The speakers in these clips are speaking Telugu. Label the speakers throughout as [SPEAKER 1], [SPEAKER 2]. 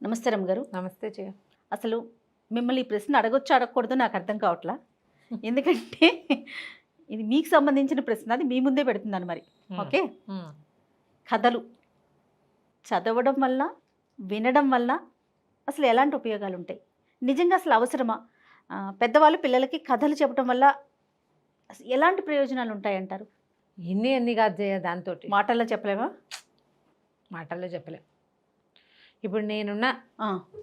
[SPEAKER 1] నమస్తే రమ్మ గారు.
[SPEAKER 2] నమస్తే జయ.
[SPEAKER 1] అసలు మిమ్మల్ని ఈ ప్రశ్న అడగొచ్చు అడగకూడదు నాకు అర్థం కావట్లా. ఎందుకంటే ఇది మీకు సంబంధించిన ప్రశ్న, అది మీ ముందే పెడుతున్నాను మరి. ఓకే, కథలు చదవడం వల్ల వినడం వల్ల అసలు ఎలాంటి ఉపయోగాలు ఉంటాయి? నిజంగా అసలు అవసరమా? పెద్దవాళ్ళు పిల్లలకి కథలు చెప్పడం వల్ల ఎలాంటి ప్రయోజనాలు ఉంటాయంటారు?
[SPEAKER 2] ఎన్ని కాదు జయ, దాంతో
[SPEAKER 1] మాటల్లో చెప్పలేమా?
[SPEAKER 2] మాటల్లో చెప్పలేం. ఇప్పుడు నేనున్నా,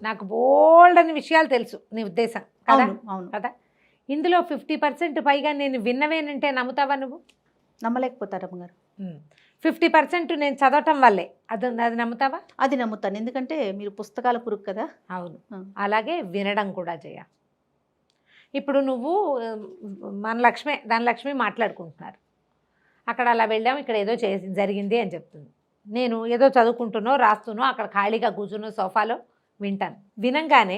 [SPEAKER 2] నాకు బోల్డ్ అని విషయాలు తెలుసు, నీ ఉద్దేశం కదా?
[SPEAKER 1] అవును
[SPEAKER 2] కదా. ఇందులో 50% పైగా నేను విన్నవేనంటే నమ్ముతావా నువ్వు?
[SPEAKER 1] నమ్మలేకపోతారు అమ్మగారు.
[SPEAKER 2] 50% నేను చదవటం వల్లే, అది నమ్ముతావా?
[SPEAKER 1] అది నమ్ముతాను, ఎందుకంటే మీరు పుస్తకాల పురుగు కదా.
[SPEAKER 2] అవును. అలాగే వినడం కూడా జయ. ఇప్పుడు నువ్వు ధనలక్ష్మి మాట్లాడుకుంటున్నారు, అక్కడ అలా వెళ్ళాము, ఇక్కడ ఏదో జరిగింది అని చెప్తుంది. నేను ఏదో చదువుకుంటున్నో రాస్తున్నో అక్కడ ఖాళీగా కూర్చున్నో సోఫాలో వింటాను. వినంగానే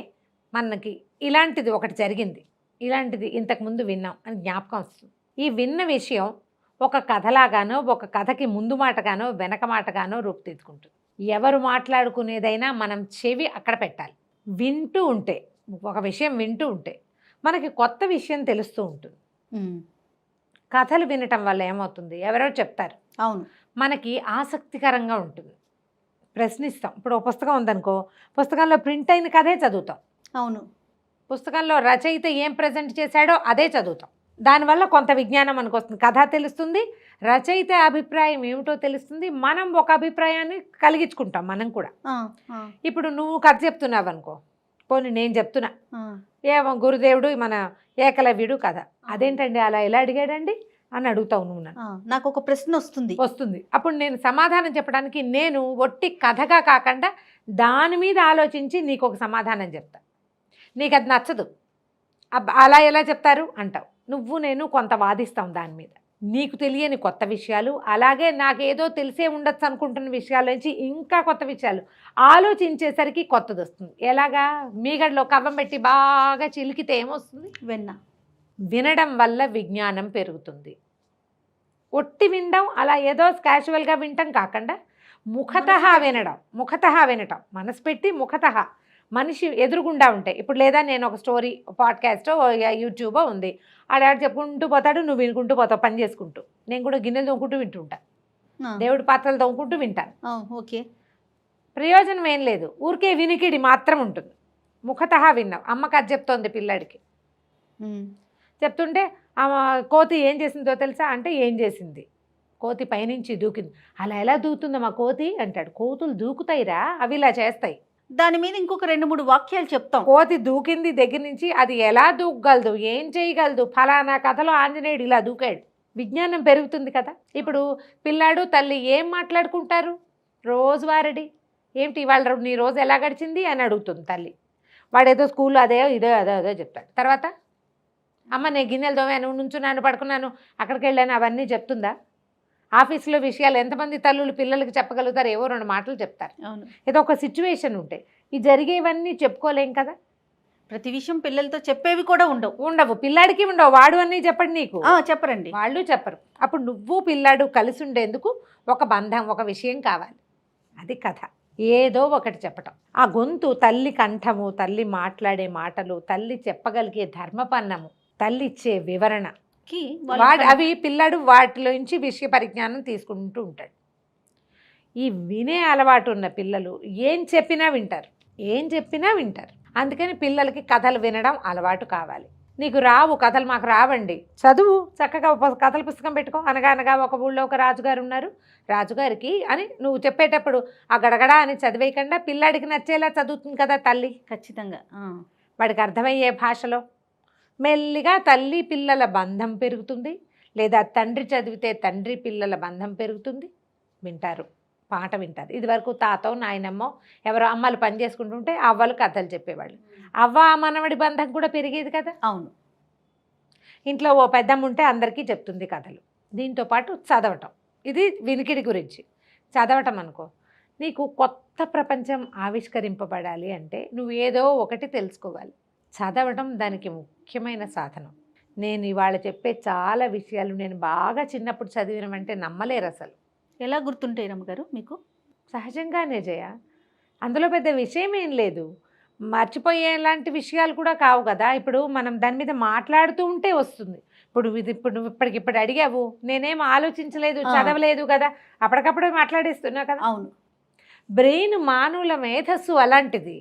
[SPEAKER 2] మనకి ఇలాంటిది ఒకటి జరిగింది, ఇలాంటిది ఇంతకుముందు విన్నాం అని జ్ఞాపకం వస్తుంది. ఈ విన్న విషయం ఒక కథలాగానో, ఒక కథకి ముందు మాటగానో వెనక మాటగానో రూపుదిద్దుకుంటుంది. ఎవరు మాట్లాడుకునేదైనా మనం చెవి అక్కడ పెట్టాలి. వింటూ ఉంటే, ఒక విషయం వింటూ ఉంటే మనకి కొత్త విషయం తెలుస్తూ ఉంటుంది. కథలు వినటం వల్ల ఏమవుతుంది, ఎవరో చెప్తారు,
[SPEAKER 1] అవును,
[SPEAKER 2] మనకి ఆసక్తికరంగా ఉంటుంది, ప్రశ్నిస్తాం. ఇప్పుడు ఒక పుస్తకం ఉందనుకో, పుస్తకంలో ప్రింట్ అయిన కథే చదువుతాం.
[SPEAKER 1] అవును,
[SPEAKER 2] పుస్తకంలో రచయిత ఏం ప్రజెంట్ చేశాడో అదే చదువుతాం. దానివల్ల కొంత విజ్ఞానం మనకు వస్తుంది, కథ తెలుస్తుంది, రచయిత అభిప్రాయం ఏమిటో తెలుస్తుంది, మనం ఒక అభిప్రాయాన్ని కలిగించుకుంటాం మనం కూడా. ఇప్పుడు నువ్వు కథ చెప్తున్నావు అనుకో, పోనీ నేను చెప్తున్నా, ఏమో గురుదేవుడు మన ఏకలవ్యుడు కథ, అదేంటండి అలా ఎలా అడిగాడండి అని అడుగుతావు నువ్వు.
[SPEAKER 1] నాకు ఒక ప్రశ్న వస్తుంది.
[SPEAKER 2] అప్పుడు నేను సమాధానం చెప్పడానికి నేను ఒట్టి కథగా కాకుండా దాని మీద ఆలోచించి నీకు ఒక సమాధానం చెప్తా. నీకు అది నచ్చదు, అలా ఎలా చెప్తారు అంటావు. నువ్వు నేను కొంత వాదిస్తాం దాని మీద, నీకు తెలియని కొత్త విషయాలు, అలాగే నాకేదో తెలిసే ఉండొచ్చు అనుకుంటున్న విషయాల నుంచి ఇంకా కొత్త విషయాలు ఆలోచించేసరికి కొత్తది వస్తుంది. ఎలాగా? మీగడలో కవ్వం పెట్టి బాగా చిలికితే ఏమొస్తుంది? వినడం వల్ల విజ్ఞానం పెరుగుతుంది. ఒట్టి వినడం, అలా ఏదో క్యాజువల్గా వినటం కాకుండా ముఖతః వినటం, మనసు పెట్టి ముఖతః, మనిషి ఎదురుగుండా ఉంటాయి. ఇప్పుడు లేదా నేను ఒక స్టోరీ, పాడ్కాస్టో యూట్యూబో ఉంది, ఆడాడు చెప్పుకుంటూ పోతాడు, నువ్వు వినుకుంటూ పోతావు పని చేసుకుంటూ. నేను కూడా గిన్నెలు తోముకుంటూ వింటుంటా, దేవుడి పాత్రలు తోముకుంటూ వింటాను.
[SPEAKER 1] ఓకే,
[SPEAKER 2] ప్రయోజనం ఏం లేదు, ఊరికే వినికిడి మాత్రం ఉంటుంది. ముఖతః విన్నావు. అమ్మ కథ చెప్తోంది పిల్లాడికి, చెప్తుంటే కోతి ఏం చేసిందో తెలుసా అంటే, ఏం చేసింది? కోతి పైనుంచి దూకింది. అలా ఎలా దూకుతుందమ్మా కోతి అంటాడు. కోతులు దూకుతాయిరా, అవి ఇలా చేస్తాయి.
[SPEAKER 1] దాని మీద ఇంకొక 2-3 వాక్యాలు చెప్తాం.
[SPEAKER 2] కోతి దూకింది దగ్గర నుంచి అది ఎలా దూకగలదు, ఏం చేయగలదు, ఫలానా కథలో ఆంజనేయుడు ఇలా దూకాడు. విజ్ఞానం పెరుగుతుంది కదా. ఇప్పుడు పిల్లాడు తల్లి ఏం మాట్లాడుకుంటారు రోజువారడి, ఏమిటి ఇవాళ నీ రోజు ఎలా గడిచింది అని అడుగుతుంది తల్లి. వాడేదో స్కూల్లో అదే అదో చెప్తాడు. తర్వాత అమ్మ నేను గిన్నెలు తోమాను, నుంచున్నాను, పడుకున్నాను, అక్కడికి వెళ్ళాను, అవన్నీ చెప్తుందా? ఆఫీసులో విషయాలు ఎంతమంది తల్లులు పిల్లలకి చెప్పగలుగుతారు? ఏవో 2 మాటలు చెప్తారు. ఏదో ఒక సిచ్యువేషన్ ఉంటే, ఈ జరిగేవన్నీ చెప్పుకోలేం కదా.
[SPEAKER 1] ప్రతి విషయం పిల్లలతో చెప్పేవి కూడా
[SPEAKER 2] ఉండవు, పిల్లాడికి ఉండవు. వాడు అన్నీ చెప్పండి, నీకు
[SPEAKER 1] చెప్పరండి,
[SPEAKER 2] వాళ్ళు చెప్పరు. అప్పుడు నువ్వు పిల్లాడు కలిసి ఉండేందుకు ఒక బంధం, ఒక విషయం కావాలి, అది కథ. ఏదో ఒకటి చెప్పటం, ఆ గొంతు, తల్లి కంఠము, తల్లి మాట్లాడే మాటలు, తల్లి చెప్పగలిగే ధర్మపన్నము, తల్లి ఇచ్చే వివరణ, అవి పిల్లాడు వాటిలోంచి విషయ పరిజ్ఞానం తీసుకుంటూ ఉంటాడు. ఈ వినే అలవాటు ఉన్న పిల్లలు ఏం చెప్పినా వింటారు. అందుకని పిల్లలకి కథలు వినడం అలవాటు కావాలి. నీకు రావు కథలు, మాకు రావండి, చదువు చక్కగా కథల పుస్తకం పెట్టుకో. అనగా ఒక ఊళ్ళో ఒక రాజుగారు ఉన్నారు, రాజుగారికి అని నువ్వు చెప్పేటప్పుడు ఆ గడగడా అని చదివేయకుండా పిల్లాడికి నచ్చేలా చదువుతుంది కదా తల్లి.
[SPEAKER 1] ఖచ్చితంగా
[SPEAKER 2] వాడికి అర్థమయ్యే భాషలో మెల్లిగా తల్లి పిల్లల బంధం పెరుగుతుంది, లేదా తండ్రి చదివితే తండ్రి పిల్లల బంధం పెరుగుతుంది. వింటారు, పాట వింటారు. ఇదివరకు తాతో నాయనమ్మో ఎవరో అమ్మలు పని చేసుకుంటుంటే అవ్వలు కథలు చెప్పేవాళ్ళు, అవ్వ మనవడి బంధం కూడా పెరిగేది కదా.
[SPEAKER 1] అవును,
[SPEAKER 2] ఇంట్లో ఓ పెద్దమ్మ ఉంటే అందరికీ చెప్తుంది కథలు. దీంతో పాటు చదవటం, ఇది వినికిడి గురించి. చదవటం అనుకో, నీకు కొత్త ప్రపంచం ఆవిష్కరింపబడాలి అంటే నువ్వు ఏదో ఒకటి తెలుసుకోవాలి. చదవడం దానికి ముఖ్యమైన సాధనం. నేను ఇవాళ చెప్పే చాలా విషయాలు నేను బాగా చిన్నప్పుడు చదివినమంటే నమ్మలేరు అసలు.
[SPEAKER 1] ఎలా గుర్తుంటాయి రమ్మగారు మీకు?
[SPEAKER 2] సహజంగానే జయ, అందులో పెద్ద విషయం ఏం లేదు, మర్చిపోయేలాంటి విషయాలు కూడా కావు కదా. ఇప్పుడు మనం దాని మీద మాట్లాడుతూ ఉంటే వస్తుంది. ఇప్పుడు నువ్వు ఇప్పటికిప్పుడు అడిగావు, నేనేం ఆలోచించలేదు, చదవలేదు కదా, అప్పటికప్పుడు మాట్లాడేస్తున్నా కదా.
[SPEAKER 1] అవును.
[SPEAKER 2] బ్రెయిన్ మానవుల మేధస్సు అలాంటిది.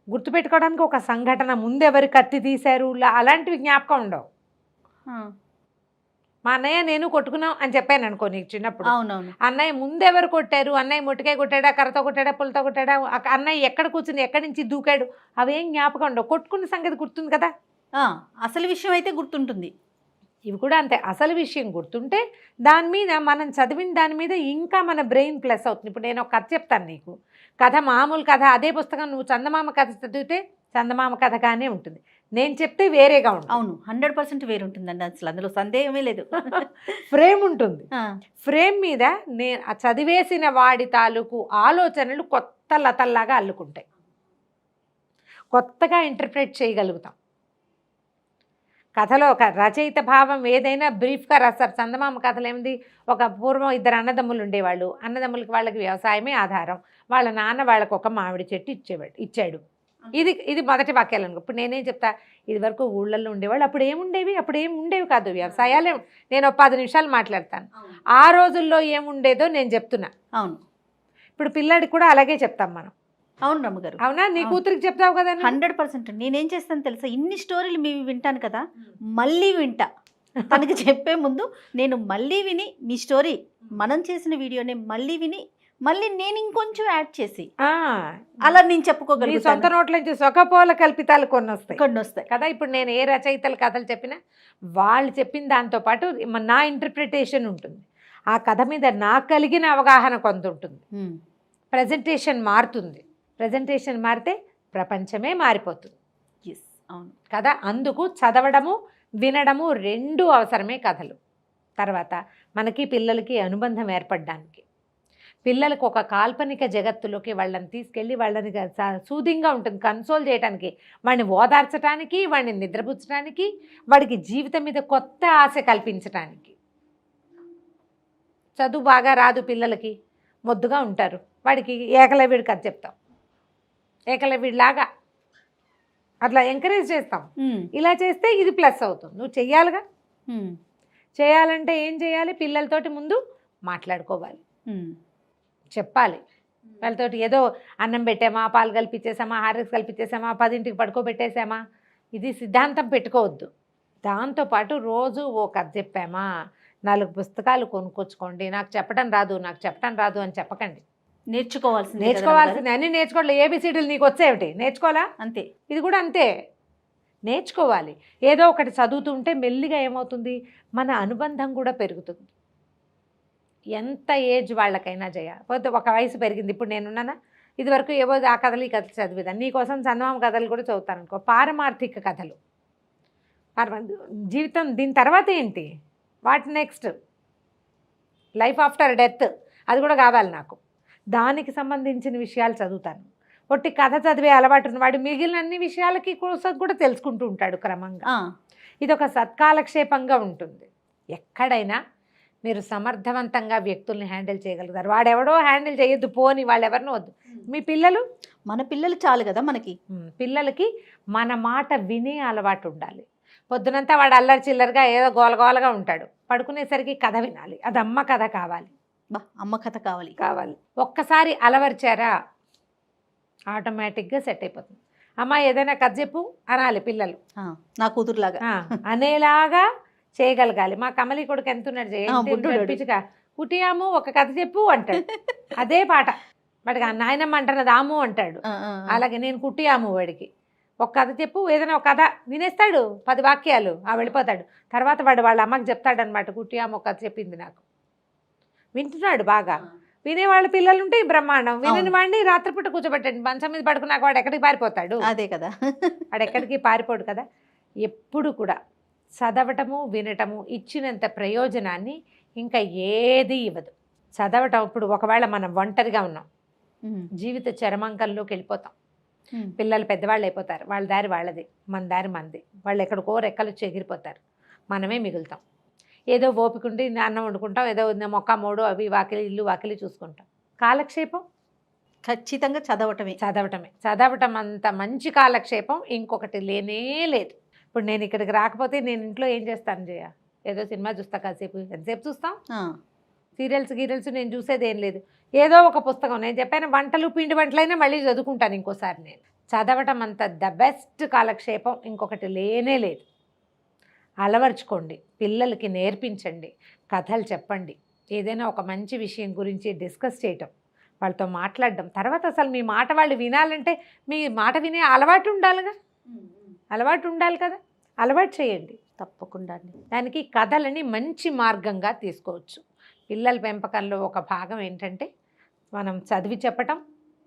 [SPEAKER 2] గుర్తుపెట్టుకోవడానికి ఒక సంఘటన, ముందెవరు కత్తి తీశారు, అలాంటివి జ్ఞాపకం ఉండవు. మా అన్నయ్య నేను కొట్టుకున్నాం అని చెప్పాను అనుకో నీకు చిన్నప్పుడు,
[SPEAKER 1] అవునవును.
[SPEAKER 2] అన్నయ్య ముందెవరు కొట్టారు, అన్నయ్య ముట్టికాయ కొట్టాడా, కర్రతో కొట్టాడా, పుల్లతో కొట్టాడా, అన్నయ్య ఎక్కడ కూర్చుని ఎక్కడి నుంచి దూకాడు, అవేం జ్ఞాపకం ఉండవు. కొట్టుకున్న సంగతి గుర్తుంది కదా.
[SPEAKER 1] అసలు విషయం అయితే గుర్తుంటుంది.
[SPEAKER 2] ఇవి కూడా అంతే. అసలు విషయం గుర్తుంటే దాని మీద మనం చదివిన దాని మీద ఇంకా మన బ్రెయిన్ ప్లస్ అవుతుంది. ఇప్పుడు నేను ఒక కథ చెప్తాను నీకు, కథ మామూలు కథ, అదే పుస్తకం నువ్వు చందమామ కథ చదివితే చందమామ కథగానే ఉంటుంది, నేను చెప్తే వేరేగా ఉంటుంది.
[SPEAKER 1] అవును, 100% వేరు ఉంటుందండి, అసలు అందులో సందేహమే లేదు.
[SPEAKER 2] ఫ్రేమ్ ఉంటుంది, ఫ్రేమ్ మీద నేను చదివేసిన వాడి తాలూకు ఆలోచనలు కొత్త లతల్లాగా అల్లుకుంటాయి, కొత్తగా ఇంటర్ప్రెట్ చేయగలుగుతాం. కథలో ఒక రచయిత భావం ఏదైనా బ్రీఫ్గా రాస్తారు. చందమామ కథలు ఏమిటి, ఒక పూర్వం 2 అన్నదమ్ములు ఉండేవాళ్ళు, అన్నదమ్ములకి వాళ్ళకి వ్యవసాయమే ఆధారం, వాళ్ళ నాన్న వాళ్ళకు ఒక మామిడి చెట్టు ఇచ్చాడు. ఇది మొదటి వాక్యాలు అనుకో. ఇప్పుడు నేనేం చెప్తా, ఇది వరకు ఊళ్ళల్లో ఉండేవాళ్ళు, అప్పుడు ఏముండేవి కాదు వ్యవసాయాలే. నేను 10 నిమిషాలు మాట్లాడతాను, ఆ రోజుల్లో ఏముండేదో నేను చెప్తున్నా.
[SPEAKER 1] అవును,
[SPEAKER 2] ఇప్పుడు పిల్లాడికి కూడా అలాగే చెప్తాం మనం.
[SPEAKER 1] అవును రమ్మగారు,
[SPEAKER 2] అవునా? నీ కూతురికి చెప్తావు కదా.
[SPEAKER 1] 100%. నేనేం చేస్తాను తెలుసా, ఇన్ని స్టోరీలు మేము వింటాను కదా, మళ్ళీ వింటా. తనకి చెప్పే ముందు నేను మళ్ళీ విని, మీ స్టోరీ మనం చేసిన వీడియోని మళ్ళీ విని, మళ్ళీ నేను ఇంకొంచెం యాడ్ చేసి అలా నేను చెప్పుకోగలను.
[SPEAKER 2] సొంత నోట్ల నుంచి సొకపోల కల్పితాలు కొన్ని వస్తాయి కదా. ఇప్పుడు నేను ఏ రచయితల కథలు చెప్పినా వాళ్ళు చెప్పిన దాంతోపాటు నా ఇంటర్ప్రిటేషన్ ఉంటుంది, ఆ కథ మీద నాకు కలిగిన అవగాహన కొంత ఉంటుంది. ప్రజెంటేషన్ మారుతుంది, ప్రజెంటేషన్ మారితే ప్రపంచమే మారిపోతుంది.
[SPEAKER 1] అవును
[SPEAKER 2] కదా. అందుకు చదవడము వినడము 2 అవసరమే కథలు. తర్వాత మనకి పిల్లలకి అనుబంధం ఏర్పడడానికి, పిల్లలకు ఒక కాల్పనిక జగత్తులోకి వాళ్ళని తీసుకెళ్ళి వాళ్ళని సూదింగ్గా ఉంటుంది, కన్సోల్ చేయడానికి, వాడిని ఓదార్చడానికి, వాడిని నిద్రపుచ్చడానికి, వాడికి జీవితం మీద కొత్త ఆశ కల్పించడానికి. చదువు బాగా రాదు పిల్లలకి, మొద్దుగా ఉంటారు, వాడికి ఏకలవ్యుడి కథ చెప్తాం, ఏకలవ్యుడిలాగా అట్లా ఎంకరేజ్ చేస్తాం. ఇలా చేస్తే ఇది ప్లస్ అవుతుంది. నువ్వు చెయ్యాలిగా. చేయాలంటే ఏం చేయాలి, పిల్లలతోటి ముందు మాట్లాడుకోవాలి, చెప్పాలి. వాళ్ళతోటి ఏదో అన్నం పెట్టామా, పాలు కల్పించేసామా, హార్లిక్స్ కల్పించేసామా, 10ంటికి పడుకోబెట్టేసామా, ఇది సిద్ధాంతం పెట్టుకోవద్దు. దాంతోపాటు రోజు ఓ కథ చెప్పామా, 4 పుస్తకాలు కొనుక్కొచ్చుకోండి. నాకు చెప్పడం రాదు అని చెప్పకండి. నేర్చుకోవాల్సింది అన్నీ నేర్చుకోవాలి. ABCDలు నీకు వచ్చేవిటి నేర్చుకోవాలా, అంతే. ఇది కూడా అంతే, నేర్చుకోవాలి. ఏదో ఒకటి చదువుతుంటే మెల్లిగా ఏమవుతుంది, మన అనుబంధం కూడా పెరుగుతుంది. ఎంత ఏజ్ వాళ్ళకైనా పోతే ఒక వయసు పెరిగింది. ఇప్పుడు నేనున్నానా, ఇదివరకు ఏవో ఆ కథలు ఈ కథలు చదివేదాన్ని, నీకోసం చందమామ కథలు కూడా చదువుతాను అనుకో. పారమార్థిక కథలు, జీవితం దీని తర్వాత ఏంటి, what next, life after death, అది కూడా కావాలి నాకు. దానికి సంబంధించిన విషయాలు చదువుతాను. ఒట్టి కథ చదివే అలవాటు ఉన్నవాడు మిగిలిన అన్ని విషయాలకి కోసం కూడా తెలుసుకుంటూ ఉంటాడు క్రమంగా. ఇది ఒక సత్కాలక్షేపంగా ఉంటుంది. ఎక్కడైనా మీరు సమర్థవంతంగా వ్యక్తుల్ని హ్యాండిల్ చేయగలుగుతారు. వాడెవడో హ్యాండిల్ చేయొద్దు, పోని వాళ్ళు ఎవరినో వద్దు. మీ పిల్లలు, మన పిల్లలు చాలు కదా మనకి. పిల్లలకి మన మాట వినే అలవాటు ఉండాలి. పొద్దునంతా వాడు అల్లరి చిల్లరగా ఏదో గోలగోలగా ఉంటాడు, పడుకునేసరికి కథ వినాలి, అది అమ్మ కథ కావాలి, అమ్మ కథ కావాలి. ఒక్కసారి అలవర్చారా ఆటోమేటిక్గా సెట్ అయిపోతుంది. అమ్మ ఏదైనా కథ చెప్పు అనాలి పిల్లలు, నా కూతురులాగా అనేలాగా చేయగలగాలి. మా కమలి కొడుకు ఎంత ఉన్నాడు, కుటియాము ఒక కథ చెప్పు అంటాడు, అదే పాట. వాడికి నాయనమ్మ అంటున్నది ఆము అంటాడు. అలాగే నేను కుటియాము, వాడికి ఒక కథ చెప్పు, ఏదైనా ఒక కథ వినేస్తాడు, 10 వాక్యాలు వెళ్ళిపోతాడు. తర్వాత వాడు వాళ్ళ అమ్మకి చెప్తాడనమాట, కుటియాము ఒక కథ చెప్పింది నాకు. వింటున్నాడు బాగా. వినేవాళ్ళ పిల్లలు ఉంటే బ్రహ్మాండం, వినని వాడిని రాత్రిపూట కూర్చోబెట్టండి, మంచం మీద పడుకున్నాక వాడు ఎక్కడికి పారిపోతాడు. అదే కదా, వాడు ఎక్కడికి పారిపోడు కదా. ఎప్పుడు కూడా చదవటము వినటము ఇచ్చినంత ప్రయోజనాన్ని ఇంకా ఏది ఇవ్వదు. చదవటం, ఇప్పుడు ఒకవేళ మనం ఒంటరిగా ఉన్నాం, జీవిత చరమాంకంలోకి వెళ్ళిపోతాం, పిల్లలు పెద్దవాళ్ళు అయిపోతారు, వాళ్ళ దారి వాళ్ళది, మన దారి మనది, వాళ్ళు ఎక్కడికో రెక్కలు ఎగిరిపోతారు, మనమే మిగులుతాం. ఏదో ఓపికండి అన్నం వండుకుంటాం, ఏదో మొక్క మోడు అవి వాకిలి ఇల్లు వాకిలి చూసుకుంటాం. కాలక్షేపం
[SPEAKER 1] ఖచ్చితంగా చదవటమే.
[SPEAKER 2] చదవటం అంత మంచి కాలక్షేపం ఇంకొకటి లేనే లేదు. ఇప్పుడు నేను ఇక్కడికి రాకపోతే నేను ఇంట్లో ఏం చేస్తాను జయ? ఏదో సినిమా చూస్తా, కాసేపు ఎంతసేపు చూస్తాం, సీరియల్స్ నేను చూసేది ఏం లేదు. ఏదో ఒక పుస్తకం, నేను చెప్పాను వంటలు పిండి వంటలైనా మళ్ళీ చదువుకుంటాను ఇంకోసారి. నేను చదవటం అంత ద బెస్ట్ కాలక్షేపం ఇంకొకటి లేనే లేదు. అలవర్చుకోండి, పిల్లలకి నేర్పించండి, కథలు చెప్పండి, ఏదైనా ఒక మంచి విషయం గురించి డిస్కస్ చేయటం, వాళ్ళతో మాట్లాడడం. తర్వాత అసలు మీ మాట వాళ్ళు వినాలంటే మీ మాట వినే అలవాటు ఉండాలి కదా, అలవాటు చేయండి
[SPEAKER 1] తప్పకుండా అండి.
[SPEAKER 2] దానికి కథలని మంచి మార్గంగా తీసుకోవచ్చు. పిల్లల పెంపకంలో ఒక భాగం ఏంటంటే మనం చదివి చెప్పటం,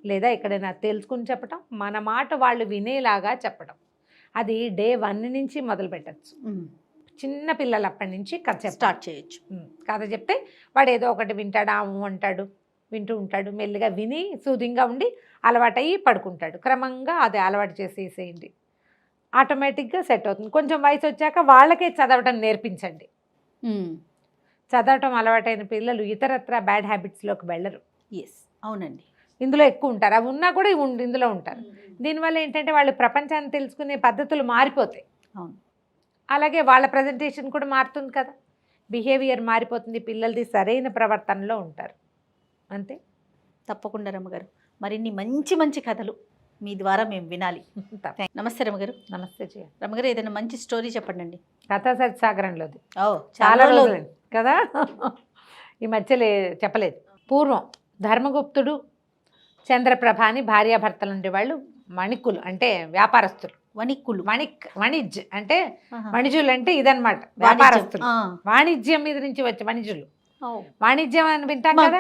[SPEAKER 2] లేదా ఎక్కడైనా తెలుసుకుని చెప్పటం, మన మాట వాళ్ళు వినేలాగా చెప్పటం. అది డే 1 నుంచి మొదలు పెట్టచ్చు. చిన్న పిల్లలు అప్పటి నుంచి కథ
[SPEAKER 1] స్టార్ట్ చేయొచ్చు.
[SPEAKER 2] కథ చెప్తే వాడు ఏదో ఒకటి వింటాడు, అంటాడు, వింటూ ఉంటాడు. మెల్లిగా విని సూదింగా ఉండి అలవాటయ్యి పడుకుంటాడు. క్రమంగా అది అలవాటు చేసేసేయండి, ఆటోమేటిక్గా సెట్ అవుతుంది. కొంచెం వయసు వచ్చాక వాళ్ళకే చదవటం నేర్పించండి. చదవటం అలవాటైన పిల్లలు ఇతరత్ర బ్యాడ్ హ్యాబిట్స్లోకి వెళ్ళరు.
[SPEAKER 1] అవునండి,
[SPEAKER 2] ఇందులో ఎక్కువ ఉంటారు. అవి ఉన్నా కూడా ఇందులో ఉంటారు. దీనివల్ల ఏంటంటే వాళ్ళు ప్రపంచాన్ని తెలుసుకునే పద్ధతులు మారిపోతాయి.
[SPEAKER 1] అవును,
[SPEAKER 2] అలాగే వాళ్ళ ప్రజెంటేషన్ కూడా మారుతుంది కదా, బిహేవియర్ మారిపోతుంది, పిల్లలది సరైన ప్రవర్తనలో ఉంటారు. అంతే.
[SPEAKER 1] తప్పకుండా రమ్మగారు, మరిన్ని మంచి మంచి కథలు మీ ద్వారా మేము వినాలి. నమస్తే రమ్మగారు.
[SPEAKER 2] నమస్తే జయ.
[SPEAKER 1] రమ్మగారు, ఏదైనా మంచి స్టోరీ చెప్పండి.
[SPEAKER 2] కథా సత్సాగరంలోది.
[SPEAKER 1] చాలా రోజులు
[SPEAKER 2] కదా, ఈ మధ్యలో చెప్పలేదు. పూర్వం ధర్మగుప్తుడు, చంద్రప్రభ అని భార్యాభర్తలు ఉండేవాళ్ళు. మణికులు అంటే వ్యాపారస్తులు. వణిజ్ అంటే వణిజులు అంటే ఇదన్నమాట, వ్యాపారస్తులు. వాణిజ్యం మీద నుంచి వచ్చే వణిజులు. వాణిజ్యం అని వింటాం కదా,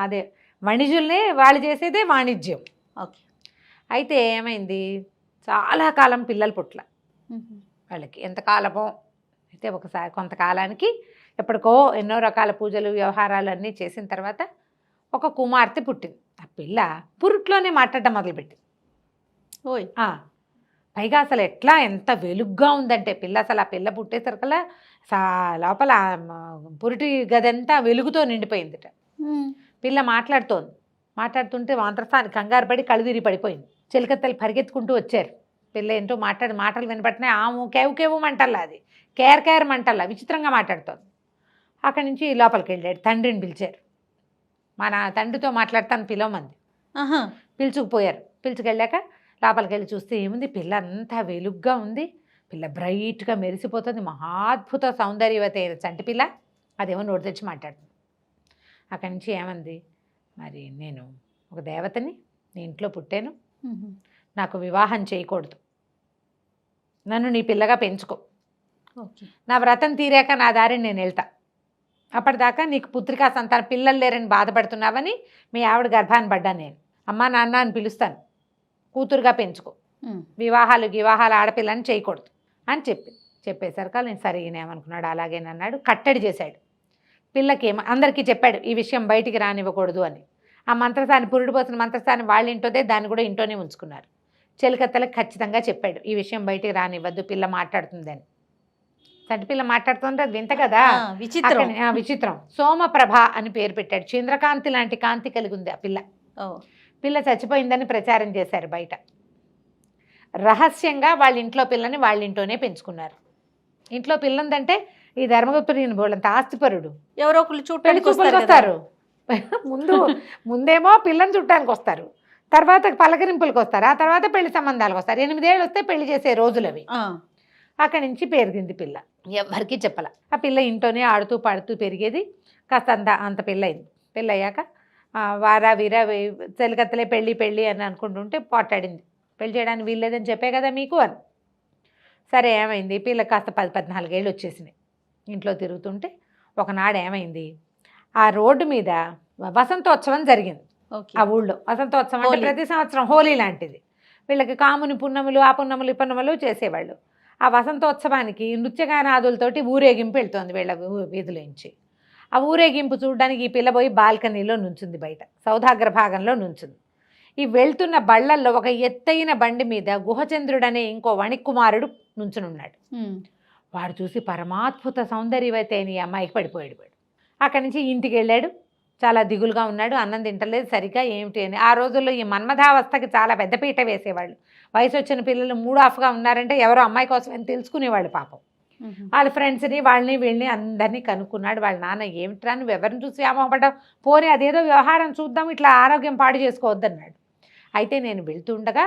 [SPEAKER 2] అదే వణిజుల్నే. వాళ్ళు చేసేదే వాణిజ్యం. అయితే ఏమైంది, చాలా కాలం పిల్లలు పుట్ల వాళ్ళకి. ఎంతకాలమో అయితే ఒకసారి కొంతకాలానికి ఎప్పటికో ఎన్నో రకాల పూజలు వ్యవహారాలు అన్నీ చేసిన తర్వాత ఒక కుమార్తె పుట్టింది. ఆ పిల్ల పురుట్లోనే మాట్లాడటం మొదలుపెట్టింది. పైగా అసలు ఎంత వెలుగ్గా ఉందంటే పిల్ల, అసలు ఆ పిల్ల పుట్టేసరికల్లా లోపల పురిటి గదంతా వెలుగుతో నిండిపోయిందిట. పిల్ల మాట్లాడుతుంటే మంత్రస్థానికి కంగారు పడి కళ్ళు పడిపోయింది. చిలకత్తలు పరిగెత్తుకుంటూ వచ్చారు. పిల్ల ఏంటో మాటలు వినపట్టినాయి. ఆము కేవు మంటల్లా, అది కేర్ మంటల్లా విచిత్రంగా మాట్లాడుతోంది. అక్కడి నుంచి లోపలికి వెళ్ళాడు. తండ్రిని పిలిచారు. మన తండ్రితో మాట్లాడతాను పిలవమంది. పిలుచుకుపోయారు. పిలుచుకెళ్ళాక లోపలికి వెళ్ళి చూస్తే ఏముంది, పిల్ల అంతా వెలుగ్గా ఉంది. పిల్ల బ్రైట్గా మెరిసిపోతుంది. మహాద్భుత సౌందర్యవతి అయిన చంటి పిల్ల. అదేమో నోటి తెచ్చి మాట్లాడుతుంది. అక్కడి నుంచి ఏమంది, మరి నేను ఒక దేవతని, నీ ఇంట్లో పుట్టాను, నాకు వివాహం చేయకూడదు, నన్ను నీ పిల్లగా పెంచుకో, నా వ్రతం తీరాక నా దారిని నేను వెళ్తా, అప్పటిదాకా నీకు పుత్రికా సంతానం పిల్లలు లేరని బాధపడుతున్నావని మీ ఆవిడ గర్భాన్ని పడ్డా, నేను అమ్మా నాన్న అని పిలుస్తాను, కూతురుగా పెంచుకో, వివాహాలు ఆడపిల్లని చేయకూడదు అని చెప్పేసరికి నేను సరిగినేమనుకున్నాడు, అలాగేనన్నాడు. కట్టడి చేశాడు. పిల్లకి అందరికీ చెప్పాడు ఈ విషయం బయటికి రానివ్వకూడదు అని. ఆ మంత్రస్థాన్ని, పురుడు పోసిన మంత్రస్థాన్ని వాళ్ళ ఇంటోదే, దాన్ని కూడా ఇంట్లోనే ఉంచుకున్నారు. చెలికత్తలకు ఖచ్చితంగా చెప్పాడు ఈ విషయం బయటికి రానివ్వద్దు, పిల్ల మాట్లాడుతుందని. చంటి పిల్ల మాట్లాడుతుంటే అది వింత కదా, విచిత్రం. సోమప్రభ అని పేరు పెట్టాడు. చంద్రకాంతి లాంటి కాంతి కలిగి ఉంది ఆ పిల్ల. పిల్ల చచ్చిపోయిందని ప్రచారం చేశారు బయట. రహస్యంగా వాళ్ళ ఇంట్లో పిల్లని వాళ్ళ ఇంట్లోనే పెంచుకున్నారు. ఇంట్లో పిల్ల ఉందంటే ఈ ధర్మగుప్తుడు బోళ్ళంత ఆస్తిపరుడు, ఎవరో ఒకళ్ళు చూడటానికి వస్తారు. ముందేమో పిల్లని చుట్టానికి వస్తారు, తర్వాత పలకరింపులకు వస్తారు, ఆ తర్వాత పెళ్లి సంబంధాలకు వస్తారు. 8 ఏళ్ళు వస్తే పెళ్లి చేసే రోజులు అవి. అక్కడి నుంచి పెరిగింది పిల్ల. ఎవరికి చెప్పాల. ఆ పిల్ల ఇంట్లోనే ఆడుతూ పాడుతూ పెరిగేది. కాస్త అంత పెళ్ళయింది. పెళ్ళయ్యాక వారా వీరా చెలికత్తలే పెళ్ళి అని అనుకుంటుంటే పోట్లాడింది. పెళ్లి చేయడానికి వీల్లేదని చెప్పే కదా మీకు అని. సరే ఏమైంది, పిల్ల కాస్త 10-14 ఏళ్ళు వచ్చేసినాయి. ఇంట్లో తిరుగుతుంటే ఒకనాడు ఏమైంది, ఆ రోడ్డు మీద వసంతోత్సవం జరిగింది. ఆ ఊళ్ళో వసంతోత్సవం అంటే ప్రతి సంవత్సరం హోలీ లాంటిది. వీళ్ళకి కాముని పున్నములు, ఆ పున్నములు, ఈ పున్నములు చేసేవాళ్ళు. ఆ వసంతోత్సవానికి నృత్యగానాదులతోటి ఊరేగింపు వెళ్తోంది వీళ్ళ వీధులోంచి. ఆ ఊరేగింపు చూడడానికి ఈ పిల్ల పోయి బాల్కనీలో నుంచుంది, బయట సౌధాగ్ర భాగంలో నుంచుంది. ఈ వెళ్తున్న బళ్ళల్లో ఒక ఎత్తైన బండి మీద గుహచంద్రుడనే ఇంకో వణికుమారుడు నుంచునున్నాడు. వాడు చూసి పరమాద్భుత సౌందర్యవతి అయిన ఈ అమ్మాయికి పడిపోయాడు. అక్కడి నుంచి ఇంటికి వెళ్ళాడు. చాలా దిగులుగా ఉన్నాడు, అన్నం తింటలేదు సరిగ్గా ఏమిటి అని. ఆ రోజుల్లో ఈ మన్మథావస్థకి చాలా పెద్దపీట వేసేవాళ్ళు. వయసు వచ్చిన పిల్లలు మూడ్ ఆఫ్గా ఉన్నారంటే ఎవరో అమ్మాయి కోసం అని తెలుసుకునేవాళ్ళు పాపం. వాళ్ళ ఫ్రెండ్స్ని వాళ్ళని వీళ్ళని అందరినీ కనుక్కున్నాడు. వాళ్ళ నాన్న ఏమిట్రా నువ్వు ఎవరిని చూసి వ్యామోహపడ్డావు, పోనీ అదేదో వ్యవహారం చూద్దాం, ఇట్లా ఆరోగ్యం పాడు చేసుకోవద్దన్నాడు. అయితే నేను వెళ్తుండగా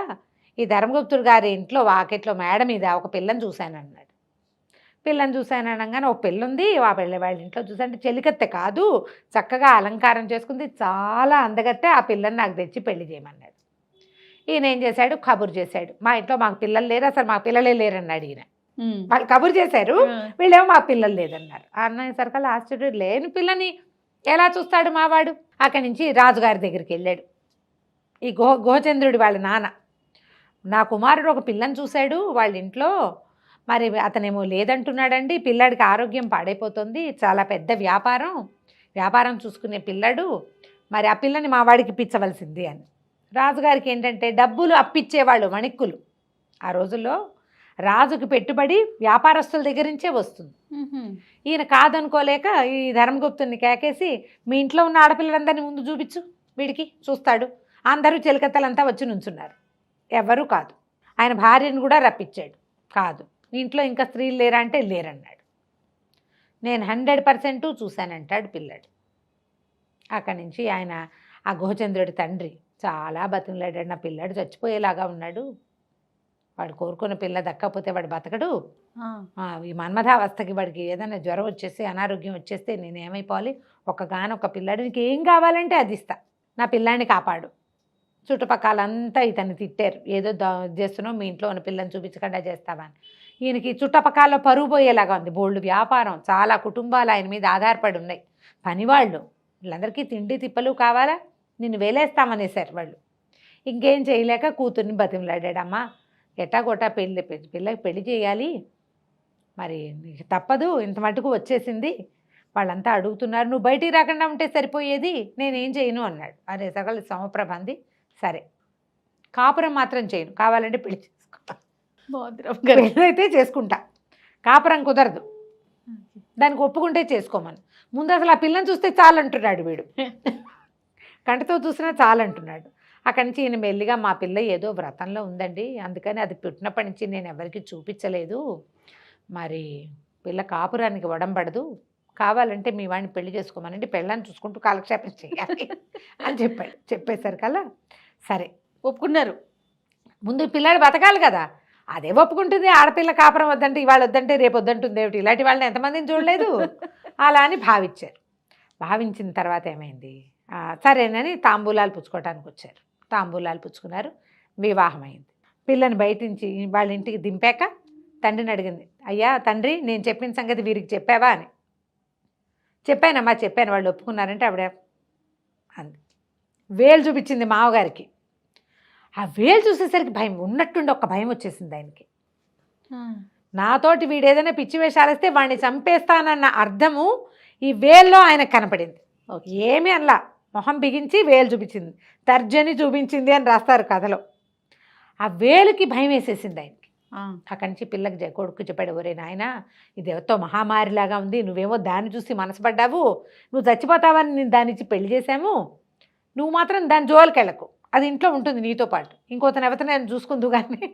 [SPEAKER 2] ఈ ధర్మగుప్తుడు గారి ఇంట్లో వాకిట్లో మేడ మీద ఒక పిల్లని చూశానన్నాడు. పిల్లని చూశాననగానే ఒక పిల్ల ఉంది, ఆ పిల్ల వాళ్ళ ఇంట్లో చూసానంటే చెలికత్తె కాదు, చక్కగా అలంకారం చేసుకుంది, చాలా అందగత్తె, ఆ పిల్లని నాకు తెచ్చి పెళ్లి చేయమన్నాడు. ఈయన ఏం చేశాడు, కబురు చేశాడు. మా ఇంట్లో మాకు పిల్లలు లేరు, అసలు మాకు పిల్లలే లేరన్నాడు ఈయన. వాళ్ళు కబురు చేశారు, వీళ్ళేమో మాకు పిల్లలు లేదన్నారు. అన్నసరికల్లా ఆశ్చర్యం, లేని పిల్లని ఎలా చూస్తాడు మావాడు. అక్కడి నుంచి రాజుగారి దగ్గరికి వెళ్ళాడు. ఈ గోచంద్రుడి వాళ్ళ నాన్న, నా కుమారుడు ఒక పిల్లని చూశాడు వాళ్ళ ఇంట్లో, మరి అతనేమో లేదంటున్నాడండి, పిల్లాడికి ఆరోగ్యం పాడైపోతుంది, చాలా పెద్ద వ్యాపారం చూసుకునే పిల్లాడు, మరి ఆ పిల్లని మా వాడికి ఇప్పించవలసింది అని. రాజుగారికి ఏంటంటే డబ్బులు అప్పిచ్చేవాళ్ళు వణిక్కులు. ఆ రోజుల్లో రాజుకి పెట్టుబడి వ్యాపారస్తుల దగ్గర నుంచే వస్తుంది. ఈయన కాదనుకోలేక ఈ ధర్మగుప్తుని కేకేసి, మీ ఇంట్లో ఉన్న ఆడపిల్లలందరినీ ముందు చూపించు, వీడికి చూస్తాడు. అందరూ చెలికత్తలంతా వచ్చి నుంచున్నారు. ఎవరూ కాదు. ఆయన భార్యను కూడా రప్పించాడు. కాదు, ఇంట్లో ఇంకా స్త్రీలు లేరా అంటే లేరన్నాడు. నేను 100% చూశానంటాడు పిల్లాడు. అక్కడి నుంచి ఆయన ఆ గోచంద్రుడి తండ్రి చాలా బతిమలాడాడు, నా పిల్లాడు చచ్చిపోయేలాగా ఉన్నాడు, వాడు కోరుకున్న పిల్ల దక్కపోతే వాడు బతకడు, ఈ మన్మథావస్థకి వాడికి ఏదైనా జ్వరం వచ్చేస్తే అనారోగ్యం వచ్చేస్తే నేనేమైపోవాలి, ఒక్కగానొక్క పిల్లాడు, నీకు ఏం కావాలంటే అది ఇస్తా, నా పిల్లాడిని కాపాడు. చుట్టుపక్కలంతా ఇతన్ని తిట్టారు, ఏదో చేస్తున్నావు, మీ ఇంట్లో ఉన్న పిల్లని చూపించకుండా చేస్తావా అని. ఈయనకి చుట్టుపక్కల పరుగు పోయేలాగా ఉంది, బోల్డ్ వ్యాపారం, చాలా కుటుంబాలు ఆయన మీద ఆధారపడి ఉన్నాయి, పనివాళ్ళు, వీళ్ళందరికీ తిండి తిప్పలు కావాలా, నిన్ను వేలేస్తామనేసారు వాళ్ళు. ఇంకేం చేయలేక కూతుర్ని బతిమలాడాడమ్మా, ఎట్టాగొట్టా పిల్లకి పెళ్లి చేయాలి, మరి నీకు తప్పదు, ఇంత మటుకు వచ్చేసింది, వాళ్ళంతా అడుగుతున్నారు, నువ్వు బయటికి రాకుండా ఉంటే సరిపోయేది, నేనేం చేయను అన్నాడు. అరే సగల సమప్రభ అంది, సరే కాపురం మాత్రం చేయను, కావాలంటే పెళ్లి చేసుకుంటా, అయితే చేసుకుంటా, కాపురం కుదరదు, దానికి ఒప్పుకుంటే చేసుకోమని. ముందు అసలు ఆ పిల్లని చూస్తే చాలంటున్నాడు వీడు, కంటితో చూసినా చాలంటున్నాడు. అక్కడి నుంచి ఈయన మెల్లిగా, మా పిల్ల ఏదో వ్రతంలో ఉందండి, అందుకని అది పుట్టినప్పటి నుంచి నేను ఎవరికి చూపించలేదు, మరి పిల్ల కాపురానికి వడంబడదు, కావాలంటే మీ వాడిని పెళ్లి చేసుకోమనండి, పెళ్ళాన్ని చూసుకుంటూ కాలక్షేపం చేయాలి అని చెప్పాడు. చెప్పేసరికల్లా సరే
[SPEAKER 1] ఒప్పుకున్నారు.
[SPEAKER 2] ముందు పిల్లాడు బతకాలి కదా, అదే ఒప్పుకుంటుంది. ఆడపిల్ల కాపురం వద్దంటే ఇవాళ వద్దంటే రేపు వద్దంటుంది ఏమిటి, ఇలాంటి వాళ్ళని ఎంతమందిని చూడలేదు. అలా అని భావించారు. భావించిన తర్వాత ఏమైంది, సరేనని తాంబూలాలు పుచ్చుకోవడానికి వచ్చారు. తాంబూలాలు పుచ్చుకున్నారు, వివాహం అయింది. పిల్లని బయట నుంచి వాళ్ళ ఇంటికి దింపాక తండ్రిని అడిగింది, అయ్యా తండ్రి, నేను చెప్పిన సంగతి వీరికి చెప్పావా అని. చెప్పానమ్మా చెప్పాను, వాళ్ళు ఒప్పుకున్నారంటే ఆవిడ అంది. వేలు చూపించింది మామగారికి. ఆ వేలు చూసేసరికి భయం, ఉన్నట్టుండి ఒక భయం వచ్చేసింది ఆయనకి. నాతోటి వీడు ఏదైనా పిచ్చి వేషాలు వేస్తే వాడిని చంపేస్తానన్న అర్థము ఈ వేల్లో ఆయనకు కనపడింది. ఏమీ అనలా, మొహం బిగించి వేలు చూపించింది, తర్జని చూపించింది అని రాస్తారు కథలో. ఆ వేలుకి భయం వేసేసింది ఆయనకి. అక్కడి నుంచి పిల్లకి కొడుకు చెప్పాడు, ఒరే నాయన, ఇది ఎవరితో మహామారిలాగా ఉంది, నువ్వేమో దాన్ని చూసి మనసుపడ్డావు, నువ్వు చచ్చిపోతావని నేను దాని ఇచ్చి పెళ్లి చేశాము, నువ్వు మాత్రం దాని జోలికి వెళ్ళకు, అది ఇంట్లో ఉంటుంది నీతో పాటు, ఇంకోతను ఎవరితో నేను చూసుకుందు కానీ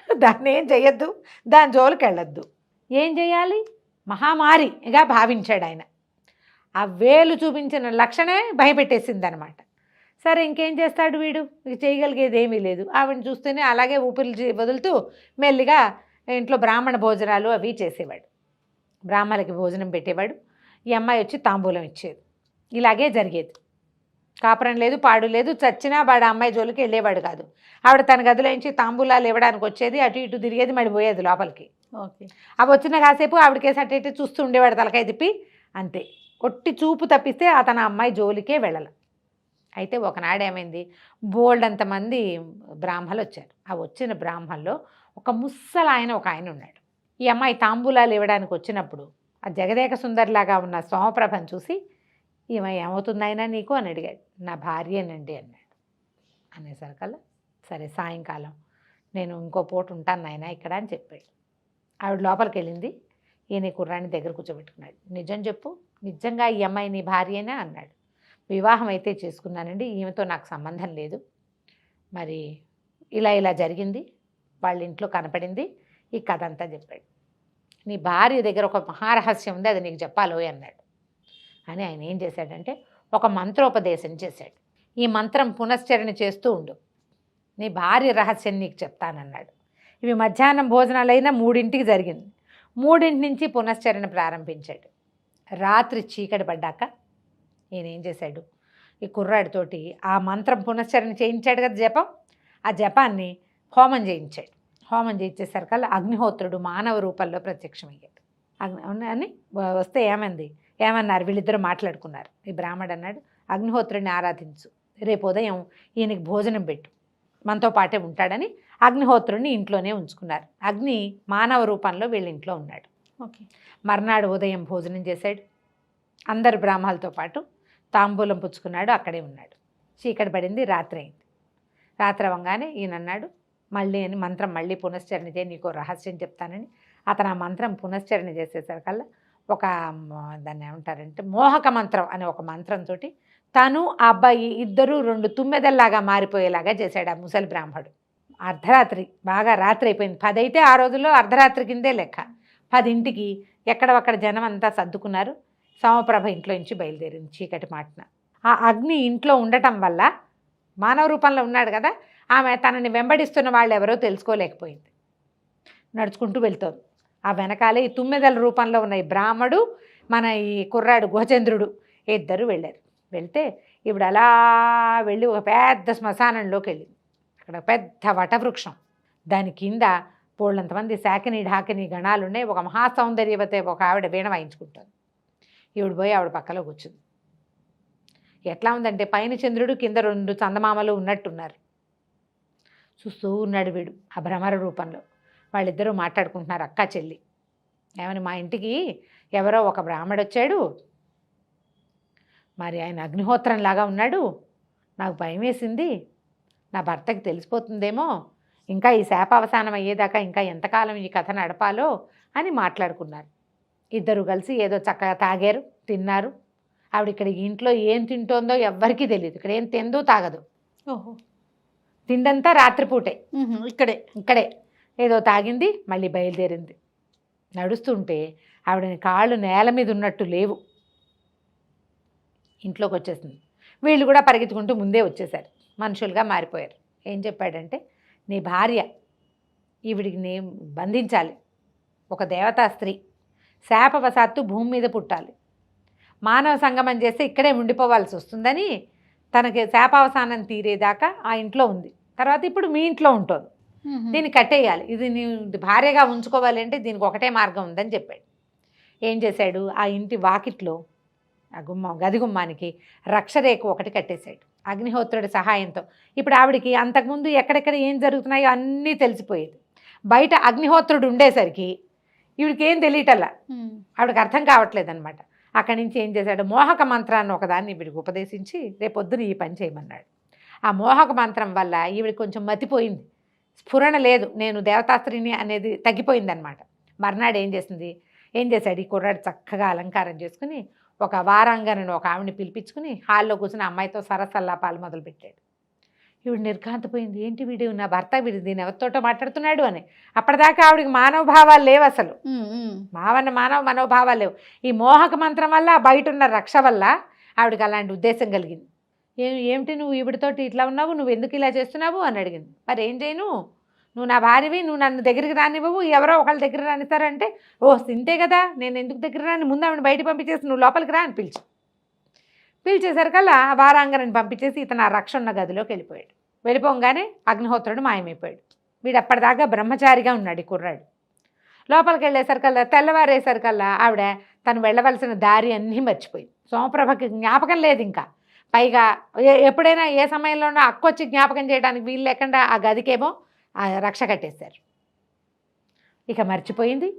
[SPEAKER 2] దాన్ని ఏం చెయ్యొద్దు, దాని జోలికి వెళ్ళొద్దు. ఏం చేయాలి, మహామారిగా భావించాడు ఆయన. ఆ వేలు చూపించిన లక్షణమే భయపెట్టేసింది అనమాట. సరే ఇంకేం చేస్తాడు వీడు, చేయగలిగేది ఏమీ లేదు. ఆవిడని చూస్తేనే అలాగే ఊపిరి వదులుతూ మెల్లిగా ఇంట్లో బ్రాహ్మణ భోజనాలు అవి చేసేవాడు, బ్రాహ్మణులకి భోజనం పెట్టేవాడు. ఈ అమ్మాయి వచ్చి తాంబూలం ఇచ్చేది. ఇలాగే జరిగేది. కాపురం లేదు, పాడు లేదు, చచ్చినా వాడు అమ్మాయి జోలికి వెళ్ళేవాడు కాదు. ఆవిడ తన గదిలో నుంచి తాంబూలాలు ఇవ్వడానికి వచ్చేది, అటు ఇటు తిరిగేది, మళ్ళీ పోయేది లోపలికి.
[SPEAKER 1] ఓకే,
[SPEAKER 2] అవి వచ్చిన కాసేపు ఆవిడకేసి అటు ఇటు చూస్తూ ఉండేవాడు తలకాయ తిప్పి, అంతే. కొట్టి చూపు తప్పిస్తే అతను అమ్మాయి జోలికే వెళ్ళాల. అయితే ఒకనాడు ఏమైంది, బోల్డ్ అంతమంది బ్రాహ్మలు వచ్చారు. ఆ వచ్చిన బ్రాహ్మణుల్లో ఒక ముసలాయన ఒక ఆయన ఉన్నాడు. ఈ అమ్మాయి తాంబూలాలు ఇవ్వడానికి వచ్చినప్పుడు ఆ జగదేక సుందరిలాగా ఉన్న సోమప్రభను చూసి, ఈమె ఏమవుతుందైనా నీకు అని అడిగాడు. నా భార్యేనండి అన్నాడు. అనేసరికల్లా సరే సాయంకాలం నేను ఇంకో పూట ఉంటాను నాయన ఇక్కడ అని చెప్పాడు. ఆవిడ లోపలికి వెళ్ళింది. ఈయన కుర్రాన్ని దగ్గర కూర్చోబెట్టుకున్నాడు. నిజం చెప్పు, నిజంగా ఈ అమ్మాయి నీ భార్యేనా అన్నాడు. వివాహం అయితే చేసుకున్నానండి, ఈమెతో నాకు సంబంధం లేదు, మరి ఇలా జరిగింది, వాళ్ళ ఇంట్లో కనపడింది, ఈ కథ అంతా చెప్పాడు. నీ భార్య దగ్గర ఒక మహారహస్యం ఉంది, అది నీకు చెప్పాలో అన్నాడు. అని ఆయన ఏం చేశాడంటే ఒక మంత్రోపదేశం చేశాడు. ఈ మంత్రం పునశ్చరణ చేస్తూ ఉండు, నీ భార్య రహస్యం నీకు చెప్తానన్నాడు. ఇవి మధ్యాహ్నం భోజనాలైనా 3ంటికి జరిగింది. 3ంటి నుంచి పునశ్చరణ ప్రారంభించాడు. రాత్రి చీకటి పడ్డాక ఈయన ఏం చేశాడు, ఈ కుర్రాడితోటి ఆ మంత్రం పునశ్చరణ చేయించాడు కదా జపం, ఆ జపాన్ని హోమం చేయించాడు. హోమం చేయించేసరికల్లా అగ్నిహోత్రుడు మానవ రూపంలో ప్రత్యక్షమయ్యాడు. అని వస్తే ఏమన్నారు వీళ్ళిద్దరూ మాట్లాడుకున్నారు. ఈ బ్రాహ్మడు అన్నాడు, అగ్నిహోత్రుడిని ఆరాధించు, రేపు ఉదయం ఈయనకి భోజనం పెట్టు, మనతో పాటే ఉంటాడని అగ్నిహోత్రుడిని ఇంట్లోనే ఉంచుకున్నారు. అగ్ని మానవ రూపంలో వీళ్ళ ఇంట్లో ఉన్నాడు.
[SPEAKER 1] ఓకే.
[SPEAKER 2] మర్నాడు ఉదయం భోజనం చేశాడు, అందరు బ్రాహ్మణులతో పాటు తాంబూలం పుచ్చుకున్నాడు, అక్కడే ఉన్నాడు. చీకటి పడింది, రాత్రి అయింది. రాత్రి అవ్వగానే ఈయన అన్నాడు, మళ్ళీ అని మంత్రం మళ్ళీ పునశ్చరణ చేయి, నీకు రహస్యం చెప్తానని అతను ఆ మంత్రం పునశ్చరణ చేసేసరికల్లా ఒక దాన్ని ఏమంటారంటే మోహక మంత్రం అనే ఒక మంత్రంతో తను ఆ అబ్బాయి ఇద్దరు 2 తుమ్మెదల్లాగా మారిపోయేలాగా చేశాడు ఆ ముసలి బ్రాహ్మడు. అర్ధరాత్రి, బాగా రాత్రి అయిపోయింది, 10 అయితే ఆ రోజుల్లో అర్ధరాత్రి కిందే లెక్క. 10ంటికి ఎక్కడొక్కడ జనం అంతా సర్దుకున్నారు. సోమప్రభ ఇంట్లో నుంచి బయలుదేరింది చీకటి మాటన. ఆ అగ్ని ఇంట్లో ఉండటం వల్ల మానవ రూపంలో ఉన్నాడు కదా, ఆమె తనని వెంబడిస్తున్న వాళ్ళు ఎవరో తెలుసుకోలేకపోయింది. నడుచుకుంటూ వెళ్తోంది. ఆ వెనకాలే ఈ తుమ్మెదల రూపంలో ఉన్న ఈ బ్రాహ్మడు, మన ఈ కుర్రాడు గుహచంద్రుడు ఇద్దరు వెళ్ళారు. వెళ్తే ఇప్పుడు అలా వెళ్ళి ఒక పెద్ద శ్మశానంలోకి వెళ్ళింది. అక్కడ పెద్ద వటవృక్షం, దాని కింద పోళ్ళంతమంది శాకిని ఢాకిని గణాలు ఉన్నాయి. ఒక మహాసౌందర్యవతే ఒక ఆవిడ వీణ వాయించుకుంటుంది. ఈవిడ పోయి ఆవిడ పక్కలో కూర్చుంది. ఎట్లా ఉందంటే పైన చంద్రుడు, కింద 2 చందమామలు ఉన్నట్టున్నారు. చూస్తూ ఉన్నాడు వీడు ఆ భ్రమర రూపంలో. వాళ్ళిద్దరూ మాట్లాడుకుంటున్నారు, అక్క చెల్లి. ఏమని, మా ఇంటికి ఎవరో ఒక బ్రాహ్మడు వచ్చాడు, మరి ఆయన అగ్నిహోత్రంలాగా ఉన్నాడు, నాకు భయం వేసింది, నా భర్తకి తెలిసిపోతుందేమో, ఇంకా ఈ శాపావసానం అయ్యేదాకా ఇంకా ఎంతకాలం ఈ కథ నడపాలో అని మాట్లాడుకున్నారు. ఇద్దరు కలిసి ఏదో చక్కగా తాగారు, తిన్నారు. ఆవిడ ఇక్కడ ఇంట్లో ఏం తింటోందో ఎవ్వరికీ తెలియదు. ఇక్కడ ఏం తిందో తాగదు.
[SPEAKER 1] ఓహో.
[SPEAKER 2] తిండంతా రాత్రిపూటే. ఇక్కడే ఏదో తాగింది, మళ్ళీ బయలుదేరింది. నడుస్తుంటే ఆవిడని కాళ్ళు నేల మీద ఉన్నట్టు లేవు. ఇంట్లోకి వచ్చేసింది. వీళ్ళు కూడా పరిగెత్తుకుంటూ ముందే వచ్చేసారు, మనుషులుగా మారిపోయారు. ఏం చెప్పాడంటే, నీ భార్య, ఈవిడికి నేను బంధించాలి, ఒక దేవతా స్త్రీ, శాపవశాత్తు భూమి మీద పుట్టాలి, మానవ సంగమం చేస్తే ఇక్కడే ఉండిపోవాల్సి వస్తుందని తనకి శాపావసానం తీరేదాకా ఆ ఇంట్లో ఉంది. తర్వాత ఇప్పుడు మీ ఇంట్లో ఉంటుంది, దీన్ని కట్టేయాలి, ఇది నీ భార్యగా ఉంచుకోవాలి అంటే దీనికి ఒకటే మార్గం ఉందని చెప్పాడు. ఏం చేశాడు, ఆ ఇంటి వాకిట్లో ఆ గది గుమ్మానికి రక్షరేఖ ఒకటి కట్టేశాడు అగ్నిహోత్రుడి సహాయంతో. ఇప్పుడు ఆవిడికి అంతకుముందు ఎక్కడెక్కడ ఏం జరుగుతున్నాయో అన్నీ తెలిసిపోయేది. బయట అగ్నిహోత్రుడు ఉండేసరికి ఈవిడికి ఏం తెలియటల్లా, ఆవిడకి అర్థం కావట్లేదు అనమాట. అక్కడి నుంచి ఏం చేశాడు, మోహక మంత్రాన్ని ఒకదాన్ని ఈవిడికి ఉపదేశించి రేపొద్దున ఈ పని చేయమన్నాడు. ఆ మోహక మంత్రం వల్ల ఈవిడికి కొంచెం మతిపోయింది, స్ఫురణ లేదు, నేను దేవతాస్త్రిని అనేది తగ్గిపోయిందనమాట. మర్నాడు ఏం చేశాడు, ఈ కుర్రాడు చక్కగా అలంకారం చేసుకుని ఒక వారాంగనను ఒక ఆవిడని పిలిపించుకుని హాల్లో కూర్చుని అమ్మాయితో సరసల్లాపాలు మొదలుపెట్టాడు. ఈవిడ నిర్ఘాంతపోయింది, ఏంటి వీడు నా భర్త, వీడు దీని ఎవరితోటో మాట్లాడుతున్నాడు అని. అప్పటిదాకా ఆవిడికి మానవ భావాలు లేవు, అసలు మానవ మనోభావాలు లేవు. ఈ మోహక మంత్రం వల్ల, బయట ఉన్న రక్ష వల్ల ఆవిడకి అలాంటి ఉద్దేశం కలిగింది. ఏమిటి నువ్వు ఈవిడితోటి ఇట్లా ఉన్నావు, నువ్వు ఎందుకు ఇలా చేస్తున్నావు అని అడిగింది. మరి ఏం చేయను, నువ్వు నా భార్యవి, నువ్వు నన్ను దగ్గరికి రానివ్వవు, ఎవరో ఒకళ్ళ దగ్గర రానిస్తారంటే, ఓ సింతే కదా, నేను ఎందుకు దగ్గర రాని, ముందు ఆవిడని బయట పంపించేసి నువ్వు లోపలికి రా అని పిలిచేసరికల్లా వారాంగనని పంపించేసి ఇతను ఆ రక్ష ఉన్న గదిలోకి వెళ్ళిపోయాడు. వెళ్ళిపోగానే అగ్నిహోత్రుడు మాయమైపోయాడు. వీడు అప్పటిదాకా బ్రహ్మచారిగా ఉన్నాడు ఈ కుర్రాడు. లోపలికి వెళ్ళేసరికల్లా తెల్లవారేసరికల్లా ఆవిడ తను వెళ్ళవలసిన దారి అన్నీ మర్చిపోయింది. సోమప్రభకి జ్ఞాపకం లేదు ఇంకా. పైగా ఎప్పుడైనా ఏ సమయంలోనో అక్కొచ్చి జ్ఞాపకం చేయడానికి వీలు లేకుండా ఆ గదికేమో ఆ రక్ష కట్టేశారు. ఇక మర్చిపోయింది.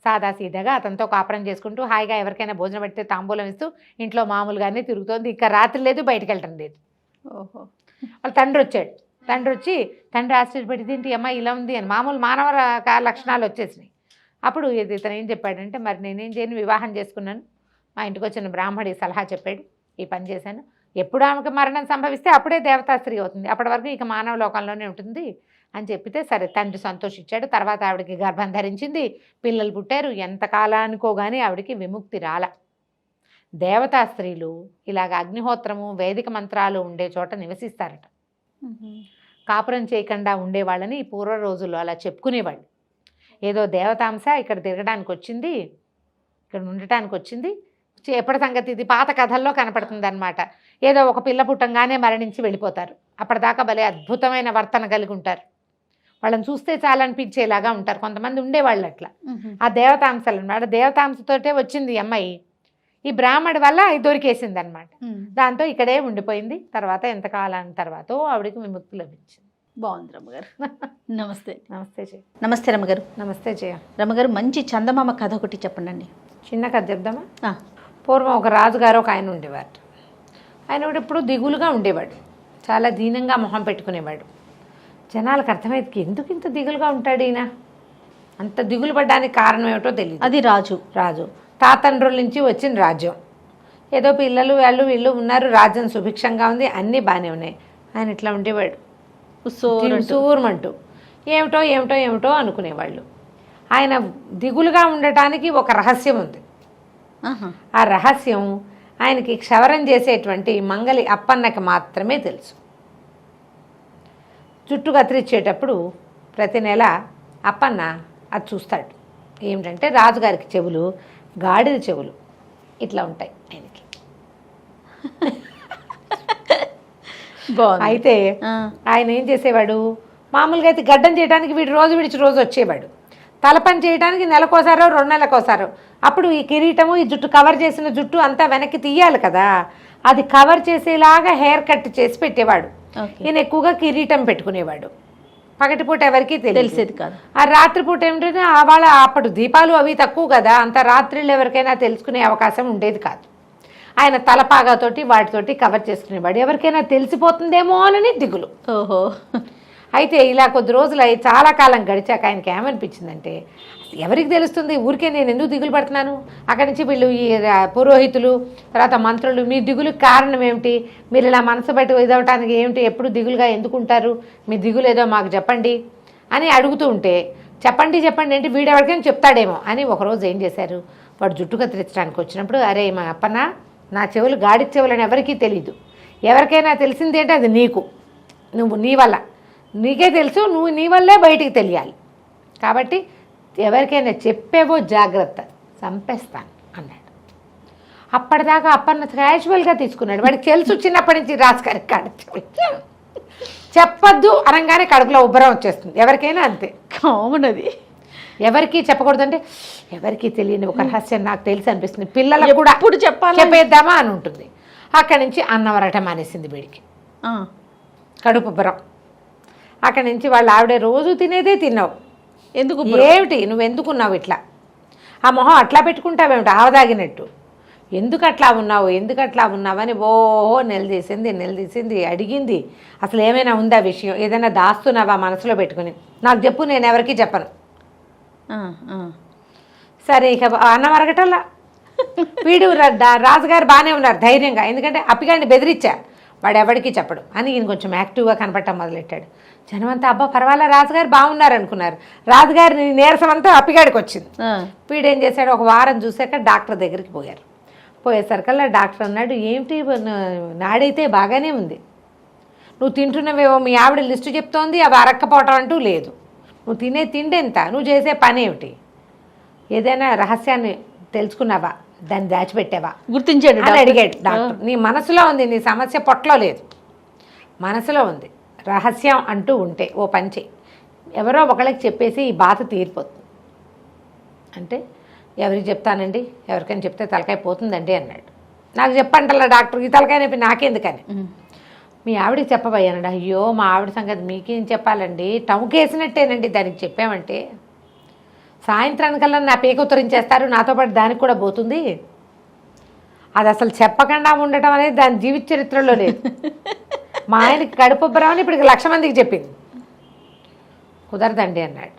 [SPEAKER 2] సాదాసీదాగా అతనితో కాపురం చేసుకుంటూ హాయిగా ఎవరికైనా భోజనం పెడితే తాంబూలం ఇస్తూ ఇంట్లో మామూలుగానే తిరుగుతోంది. ఇంకా రాత్రి లేదు, బయటకు వెళ్ళటం లేదు. ఓహో. వాళ్ళ తండ్రి వచ్చాడు. తండ్రి ఆశ్చర్యపడింది, ఏంటి అమ్మాయి ఇలా ఉంది అని. మామూలు మానవ లక్షణాలు వచ్చేసినాయి. అప్పుడు ఇతను ఏం చెప్పాడంటే, మరి నేనేం చేయను, వివాహం చేసుకున్నాను, మా ఇంటికి వచ్చిన బ్రాహ్మడి సలహా చెప్పాడు, ఈ పని చేశాను. ఎప్పుడు ఆమెకు మరణం సంభవిస్తే అప్పుడే దేవతా స్త్రీ అవుతుంది, అప్పటి వరకు ఇక మానవ లోకంలోనే ఉంటుంది అని చెప్పితే సరే తండ్రి సంతోషించాడు. తర్వాత ఆవిడకి గర్భం ధరించింది, పిల్లలు పుట్టారు. ఎంత కాలానికో కానీ ఆవిడకి విముక్తి రాల. దేవతా స్త్రీలు ఇలాగ అగ్నిహోత్రము వేదిక మంత్రాలు ఉండే చోట నివసిస్తారట. కాపురం చేయకుండా ఉండేవాళ్ళని ఈ పూర్వ రోజుల్లో అలా చెప్పుకునేవాళ్ళు. ఏదో దేవతాంశ ఇక్కడ తిరగడానికి వచ్చింది, ఇక్కడ ఉండటానికి వచ్చింది. ఎప్పటి సంగతి ఇది పాత కథల్లో కనపడుతుంది అనమాట. ఏదో ఒక పిల్ల పుట్టంగానే మరణించి వెళ్ళిపోతారు. అప్పటిదాకా భలే అద్భుతమైన వర్తన కలిగి ఉంటారు. వాళ్ళని చూస్తే చాలా అనిపించేలాగా ఉంటారు. కొంతమంది ఉండేవాళ్ళు అట్లా. ఆ దేవతాంశలు అనమాట. దేవతాంశతోటే వచ్చింది ఈ అమ్మాయి. ఈ బ్రాహ్మడి వల్ల దొరికేసింది అనమాట. దాంతో ఇక్కడే ఉండిపోయింది. తర్వాత ఎంతకాలం తర్వాత ఆవిడకి విముక్తి లభించింది.
[SPEAKER 1] బాగుంది రమ్మగారు. నమస్తే.
[SPEAKER 2] నమస్తే జయ.
[SPEAKER 1] నమస్తే రమ్మగారు.
[SPEAKER 2] నమస్తే జయ.
[SPEAKER 1] రమ్మగారు, మంచి చందమామ కథ ఒకటి చెప్పండి.
[SPEAKER 2] చిన్న కథ చెప్దామా? పూర్వం ఒక రాజుగారు ఒక ఆయన ఉండేవాడు. ఆయన కూడా ఎప్పుడు దిగులుగా ఉండేవాడు. చాలా దీనంగా మొహం పెట్టుకునేవాడు. జనాలకు అర్థమైంది ఎందుకు ఇంత దిగులుగా ఉంటాడు ఈయన, అంత దిగులు పడ్డానికి కారణం ఏమిటో తెలియదు. అది రాజు తాతండ్రుల నుంచి వచ్చిన రాజ్యం. ఏదో పిల్లలు వీళ్ళు ఉన్నారు, రాజ్యం సుభిక్షంగా ఉంది, అన్నీ బాగానే ఉన్నాయి. ఆయన ఇట్లా ఉండేవాడు సూర్మంటూ. ఏమిటో ఏమిటో ఏమిటో అనుకునేవాళ్ళు. ఆయన దిగులుగా ఉండటానికి ఒక రహస్యం ఉంది. ఆ రహస్యం ఆయనకి క్షవరం చేసేటువంటి మంగలి అప్పన్నకి మాత్రమే తెలుసు. జుట్టు కత్తిరించేటప్పుడు ప్రతి నెల అప్పన్న అది చూస్తాడు. ఏమిటంటే రాజుగారికి చెవులు గాడిద చెవులు ఇట్లా ఉంటాయి ఆయనకి. అయితే ఆయన ఏం చేసేవాడు, మామూలుగా అయితే గడ్డం చేయడానికి వీడు రోజు విడిచి రోజు వచ్చేవాడు. తలపని చేయడానికి నెలకోసారో 2 నెలలకోసారో. అప్పుడు ఈ కిరీటము ఈ జుట్టు కవర్ చేసిన జుట్టు అంతా వెనక్కి తీయాలి కదా, అది కవర్ చేసేలాగా హెయిర్ కట్ చేసి పెట్టేవాడు. ఈయన ఎక్కువగా కిరీటం పెట్టుకునేవాడు. పగటిపూట ఎవరికి తెలిసేది కాదు. ఆ రాత్రిపూట ఏమిటంటే వాళ్ళ అప్పుడు దీపాలు అవి తక్కువ కదా, అంత రాత్రిళ్ళు ఎవరికైనా తెలుసుకునే అవకాశం ఉండేది కాదు. ఆయన తలపాగాతోటి వాటితోటి కవర్ చేసుకునేవాడు. ఎవరికైనా తెలిసిపోతుందేమో అని దిగులు. ఓహో. అయితే ఇలా కొద్ది రోజులు చాలా కాలం గడిచాక ఆయనకి ఏమనిపించిందంటే, ఎవరికి తెలుస్తుంది, ఊరికే నేను ఎందుకు దిగులు పడుతున్నాను, అక్కడి నుంచి వీళ్ళు ఈ పురోహితులు తర్వాత మంత్రులు మీ దిగులుకి కారణం ఏమిటి, మీరు ఇలా మనసు బయట ఇదవటానికి ఏమిటి, ఎప్పుడు దిగులుగా ఎందుకుంటారు, మీ దిగులు ఏదో మాకు చెప్పండి అని అడుగుతూ ఉంటే, చెప్పండి అంటే వీడెవరికైనా చెప్తాడేమో అని ఒకరోజు ఏం చేశారు, వాడు జుట్టు కత్తిరించడానికి వచ్చినప్పుడు, అరే మా అప్పన్న నా చెవులు గాడి చెవులు అని ఎవరికీ తెలీదు, ఎవరికైనా తెలిసింది ఏంటి అది నీకు, నువ్వు నీ వల్ల నీకే తెలుసు, నువ్వు నీ వల్లే బయటికి తెలియాలి, కాబట్టి ఎవరికైనా చెప్పేవో జాగ్రత్త, చంపేస్తాను అన్నాడు. అప్పటిదాకా అప్పన్న క్యాజువల్గా తీసుకున్నాడు. వాడికి తెలుసు చిన్నప్పటి నుంచి రాజుగారికి కాడ చెప్పద్దు అనగానే కడుపులో ఉబ్బరం వచ్చేస్తుంది. ఎవరికైనా అంతే కామన్. అది ఎవరికి చెప్పకూడదంటే ఎవరికి తెలియని ఒక రహస్యం నాకు తెలిసి అనిపిస్తుంది, పిల్లలకు కూడా ఇప్పుడు చెప్పేద్దామా అని ఉంటుంది. అక్కడి నుంచి అన్నం వరటం మానేసింది వీడికి, కడుపు ఉబ్బరం. అక్కడి నుంచి వాళ్ళు ఆవిడే రోజు తినేదే తిన్నావు, ఎందుకు ఏమిటి నువ్వు ఎందుకున్నావు ఇట్లా, ఆ మొహం అట్లా పెట్టుకుంటావేమిటి ఆవదాగినట్టు, ఎందుకు అట్లా ఉన్నావు అని ఓహో నిలదీసింది అడిగింది. అసలు ఏమైనా ఉందా విషయం, ఏదైనా దాస్తున్నావా మనసులో పెట్టుకుని, నాకు చెప్పు, నేను ఎవరికి చెప్పను. సరే ఇక అన్నం అరగటల్లా వీడు రాజుగారు బాగానే ఉన్నారు ధైర్యంగా, ఎందుకంటే అప్పిగాడిని బెదిరించా, వాడు ఎవరికి చెప్పడు అని ఈయన కొంచెం యాక్టివ్గా కనపడటం మొదలెట్టాడు. జనమంతా అబ్బా పర్వాలే రాజుగారు బాగున్నారు అనుకున్నారు. రాజుగారి నీరసం అంతా అప్పిగాడికి వచ్చింది. వీడేం చేశాడు, ఒక వారం చూశాక డాక్టర్ దగ్గరికి పోయారు. పోయేసరికల్లా డాక్టర్ అన్నాడు, ఏమిటి నాడైతే బాగానే ఉంది, నువ్వు తింటున్నవేవో మీ ఆవిడ లిస్టు చెప్తోంది, అవి అరక్కపోవటం అంటూ లేదు, నువ్వు తినే తిండి ఎంత, నువ్వు చేసే పని ఏమిటి, ఏదైనా రహస్యాన్ని తెలుసుకున్నావా, దాన్ని దాచిపెట్టావా, గుర్తించాడు అని అడిగాడు డాక్టర్. నీ మనసులో ఉంది, నీ సమస్య పొట్టలో లేదు, మనసులో ఉంది, రహస్యం అంటూ ఉంటే ఓ పని చేయి, ఎవరో ఒకళ్ళకి చెప్పేసి ఈ బాధ తీరిపోతుంది. అంటే ఎవరికి చెప్తానండి, ఎవరికైనా చెప్తే తలకాయ పోతుందండి అన్నాడు. నాకు చెప్పంటల్లా డాక్టర్, ఈ తలకాయ నొప్పి నాకెందుకని, మీ ఆవిడకి చెప్పబోయానండి. అయ్యో మా ఆవిడ సంగతి మీకేం చెప్పాలండి, టముకేసినట్టేనండి, దానికి చెప్పామంటే సాయంత్రానికల్లా నా పేక ఉత్తరించేస్తారు, నాతో పాటు దానికి కూడా పోతుంది, అది అసలు చెప్పకుండా ఉండటం అనేది దాని జీవిత చరిత్రలో లేదు. మా ఆయనకి కడుపుబ్బరమని ఇప్పటికి 1,00,000 మందికి చెప్పింది, కుదరదండి అన్నాడు.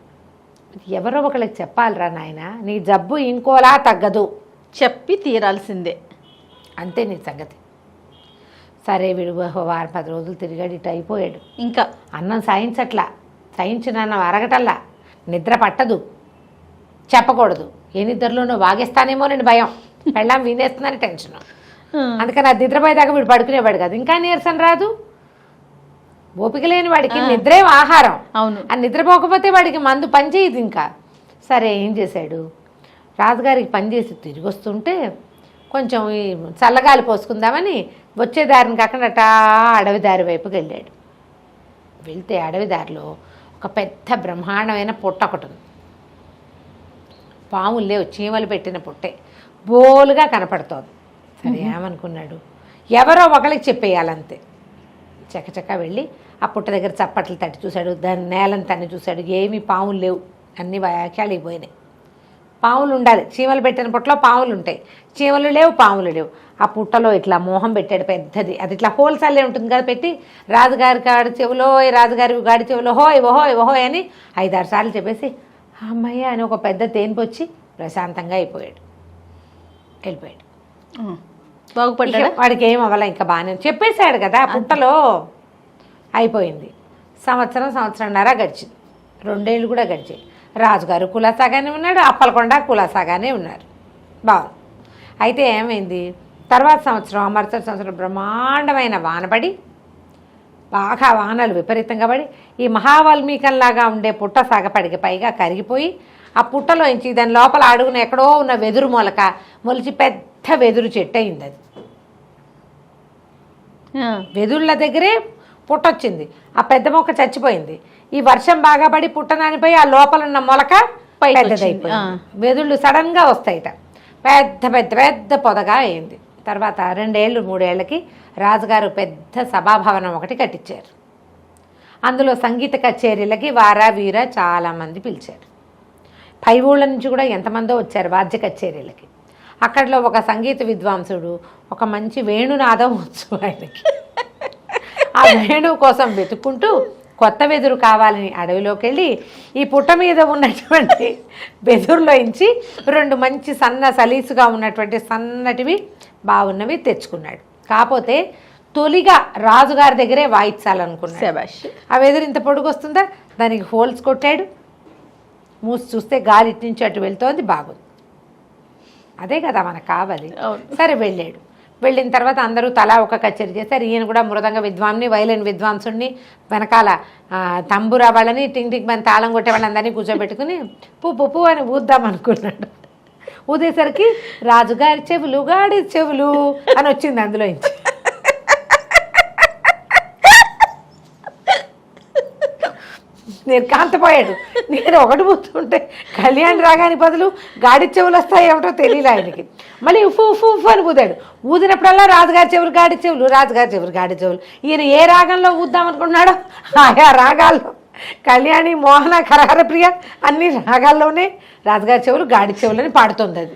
[SPEAKER 2] ఎవరో ఒకళ్ళకి చెప్పాలిరా నాయన, నీ జబ్బు ఇంకోలా తగ్గదు, చెప్పి తీరాల్సిందే, అంతే నీ సంగతి. సరే వీడు వారం 10 రోజులు తిరిగాడు, ఇటు అయిపోయాడు.
[SPEAKER 1] ఇంకా
[SPEAKER 2] అన్నం సాయించట్లా, సాయించిన అరగటల్లా, నిద్ర పట్టదు, చెప్పకూడదు. ఏ నిద్రలోనో వాగేస్తానేమో నేను భయం, పెళ్ళాం వినేస్తుందని టెన్షన్. అందుకని అది నిద్రపోయేదాకా వీడు పడుకునేవాడు కాదు. ఇంకా నీరసం రాదు, ఓపిక లేని వాడికి నిద్రే ఆహారం.
[SPEAKER 1] అవును.
[SPEAKER 2] ఆ నిద్రపోకపోతే వాడికి మందు పనిచేయదు. ఇంకా సరే ఏం చేశాడు, రాజుగారికి పనిచేసి తిరిగి వస్తుంటే కొంచెం ఈ చల్లగాలి పోసుకుందామని వచ్చే దారిని కాకుండా అటా అడవి దారి వైపుకి వెళ్ళాడు. వెళ్తే అడవి దారిలో ఒక పెద్ద బ్రహ్మాండమైన పుట్ట ఒకటి ఉంది. పాములు లేవు, చీమలు పెట్టిన పుట్టే బోలుగా కనపడుతోంది. సరే ఏమనుకున్నాడు, ఎవరో ఒకరికి చెప్పేయాలంతే. చకచక వెళ్ళి ఆ పుట్ట దగ్గర చప్పట్లు తట్టి చూశాడు, దాని నేలను తన్ని చూశాడు. ఏమీ పాములు లేవు, అన్నీ వ్యాఖ్యాలకి పోయినాయి. పాములు ఉండాలి, చీమలు పెట్టిన పుట్టలో పాములు ఉంటాయి, చీమలు లేవు, పాములు లేవు. ఆ పుట్టలో ఇట్లా మోహం పెట్టాడు పెద్దది, అది ఇట్లా హోల్సల్లే ఉంటుంది కదా, పెట్టి రాజుగారి గాడి చెవులో, రాజుగారి గాడి చెవులో హోయ్ ఓహోయ్ ఓహోయ్ అని 5-6 సార్లు చెప్పేసి అమ్మయ్య అని ఒక పెద్ద తేనిపొచ్చి ప్రశాంతంగా అయిపోయాడు, వెళ్ళిపోయాడు.
[SPEAKER 1] బాగుపడ్డాడు.
[SPEAKER 2] వాడికి ఏం అవ్వాల, ఇంకా బాగానే చెప్పేశాడు కదా. పుట్టలో అయిపోయింది. సంవత్సరంన్నర గడిచింది, 2 ఏళ్ళు కూడా గడిచాయి. రాజుగారు కులాసాగానే ఉన్నాడు, అప్పలకొండ కులాసాగానే ఉన్నారు, బాగుంది. అయితే ఏమైంది, తర్వాత సంవత్సరం మరుసటి సంవత్సరం బ్రహ్మాండమైన వానపడి, బాగా వానలు విపరీతంగా పడి ఈ మహావాల్మీకంలాగా ఉండే పుట్ట సాగపడికి పైగా కరిగిపోయి, ఆ పుట్టలోంచి దాని లోపల అడుగున ఎక్కడో ఉన్న వెదురు మొలక మొలిచి పెద్ద వెదురు చెట్టు అయింది. అది వెదుళ్ళ దగ్గరే పుట్టొచ్చింది, ఆ పెద్ద మొక్క చచ్చిపోయింది. ఈ వర్షం బాగా పడి పుట్ట నానిపోయి ఆ లోపల ఉన్న మొలక పెద్దదైపోయింది. వెదుళ్ళు సడన్గా వస్తాయిట, పెద్ద పెద్ద పెద్ద పొదగా అయింది. తర్వాత 2 ఏళ్ళు 3 ఏళ్ళకి రాజుగారు పెద్ద సభాభవనం ఒకటి కట్టించారు. అందులో సంగీత కచేరీలకి వారా వీర చాలామంది పిలిచారు. పై ఊళ్ళ నుంచి కూడా ఎంతమందో వచ్చారు వాద్య కచేరీలకి. అక్కడలో ఒక సంగీత విద్వాంసుడు ఒక మంచి వేణునాదం వచ్చు ఆయనకి. ఆ వేణువు కోసం వెతుక్కుంటూ కొత్త వెదురు కావాలని అడవిలోకి వెళ్ళి ఈ పుట్ట మీద ఉన్నటువంటి వెదురులోంచి 2 మంచి సలీసుగా ఉన్నటువంటి సన్నటివి బాగున్నవి తెచ్చుకున్నాడు. కాకపోతే తొలిగా రాజుగారి దగ్గరే వాయించాలనుకున్నాడు. ఆ వెదురు ఇంత పొడుగు వస్తుందా, దానికి హోల్స్ కొట్టాడు. మూసి చూస్తే గాలి ఇటు నుంచి అటు వెళ్తోంది, బాగుంది. అదే కదా మనకు కావాలి. సరే వెళ్ళాడు. వెళ్ళిన తర్వాత అందరూ తలా ఒక కచేరీ చేశారు. ఈయన కూడా మృదంగ విద్వాంని, వైలిన్ విద్వాంసుడిని, వెనకాల తంబురా వాళ్ళని, టింగ్ టింగ్ మన తాళం కొట్టే వాళ్ళందరినీ కూర్చోబెట్టుకుని పువ్వు అని ఊద్దాం అనుకున్నాడు. ఊదేసరికి రాజుగారి చెవులు గాడి చెవులు అని వచ్చింది అందులో నుంచి. నేను కాంతపోయాడు. నేను ఒకటి పోతుంటే కళ్యాణ్ రాగాని బదులు గాడి చెవులు వస్తాయి ఏమిటో తెలియలే ఆయనకి. మళ్ళీ ఉఫు ఉఫు ఉఫు అని ఊదాడు. ఊదినప్పుడల్లా రాజుగారి చెవులు గాడి చెవులు, రాజుగారి చెవులు గాడి చెవులు. ఈయన ఏ రాగంలో ఊద్దాం అనుకున్నాడో ఆయా రాగాల్లో కళ్యాణి, మోహన, కరహరప్రియ అన్ని రాగాల్లోనే రాజుగారి చెవులు గాడి చెవులని పాడుతుంది. అది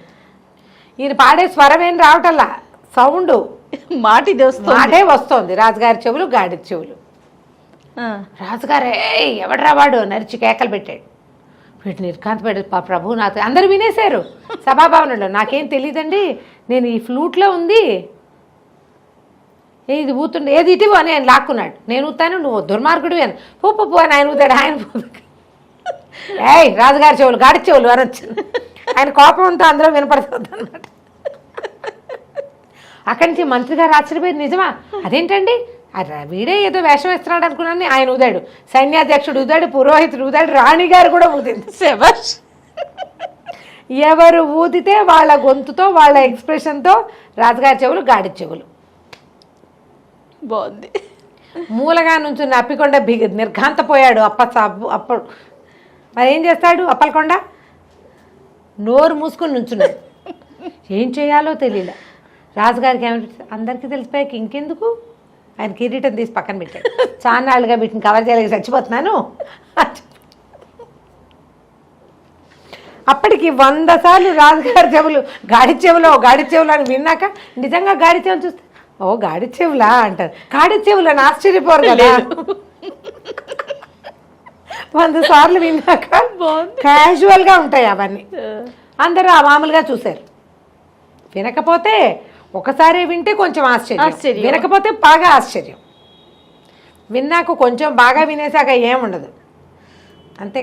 [SPEAKER 2] ఈయన పాడే స్వరం ఏం రావటల్లా, సౌండ్ మాటే వస్తుంది. రాజుగారి చెవులు గాడి చెవులు. రాజుగారే ఎవడరా వాడు నరిచి కేకలు పెట్టాడు. వీడు నిర్కాంతపడి ప్రభు నాకు అందరూ వినేశారు సభాభవనంలో. నాకేం తెలియదండి, నేను ఈ ఫ్లూట్లో ఉంది, ఇది ఊతుండే, ఏది ఇటు అని ఆయన లాక్కున్నాడు. నేను ఊతాను, నువ్వు దుర్మార్గుడు అని పూ అని ఆయన ఊతాడు. ఆయన ఏయ్ రాజుగారి చెవులు గాడి చెవులు అని వచ్చాను. ఆయన కోపంతో అందరూ వినపడుతుంది అన్నమాట. అక్కడి నుంచి మంత్రి గారు ఆశ్చర్యపోయింది, నిజమా, అదేంటండి, వీడే ఏదో వేషం వేస్తున్నాడు అనుకున్నాను. ఆయన ఊదాడు, సైన్యాధ్యక్షుడు ఊదాడు, పురోహితుడు ఊదాడు, రాణిగారు కూడా ఊదింది. ఎవరు ఊదితే వాళ్ళ గొంతుతో వాళ్ళ ఎక్స్ప్రెషన్తో రాజుగారి చెవులు గాడి చెవులు.
[SPEAKER 1] బాగుంది.
[SPEAKER 2] మూలగా నుంచి అప్పికొండ నిర్ఘాంతపోయాడు. అప్పుడు మరి ఏం చేస్తాడు అప్పలకొండ? నోరు మూసుకొని నుంచున్నాడు. ఏం చేయాలో తెలియలే. రాజుగారికి ఏమంటే అందరికీ తెలిసిపోయాక ఇంకెందుకు, ఆయన కిరీటం తీసి పక్కన పెట్టాడు. చాన్నాళ్ళుగా వీటిని కవర్ చేయలేక చచ్చిపోతున్నాను. అప్పటికి 100 సార్లు రాజుగారి చెవులు గాడి చెవులు అని విన్నాక నిజంగా గాడి చెవులు చూస్తే ఓ గాడి చెవులా అంటారు. గాడి చెవులు అని ఆశ్చర్యపోరు కదా. 100 సార్లు విన్నాక క్యాజువల్గా ఉంటాయి అవన్నీ. అందరూ ఆ మామూలుగా చూశారు. వినకపోతే ఒకసారి వింటే కొంచెం ఆశ్చర్యం,
[SPEAKER 1] ఆశ్చర్యం.
[SPEAKER 2] వినకపోతే బాగా ఆశ్చర్యం, విన్నాక కొంచెం బాగా వినేసాక ఏముండదు. అంతే,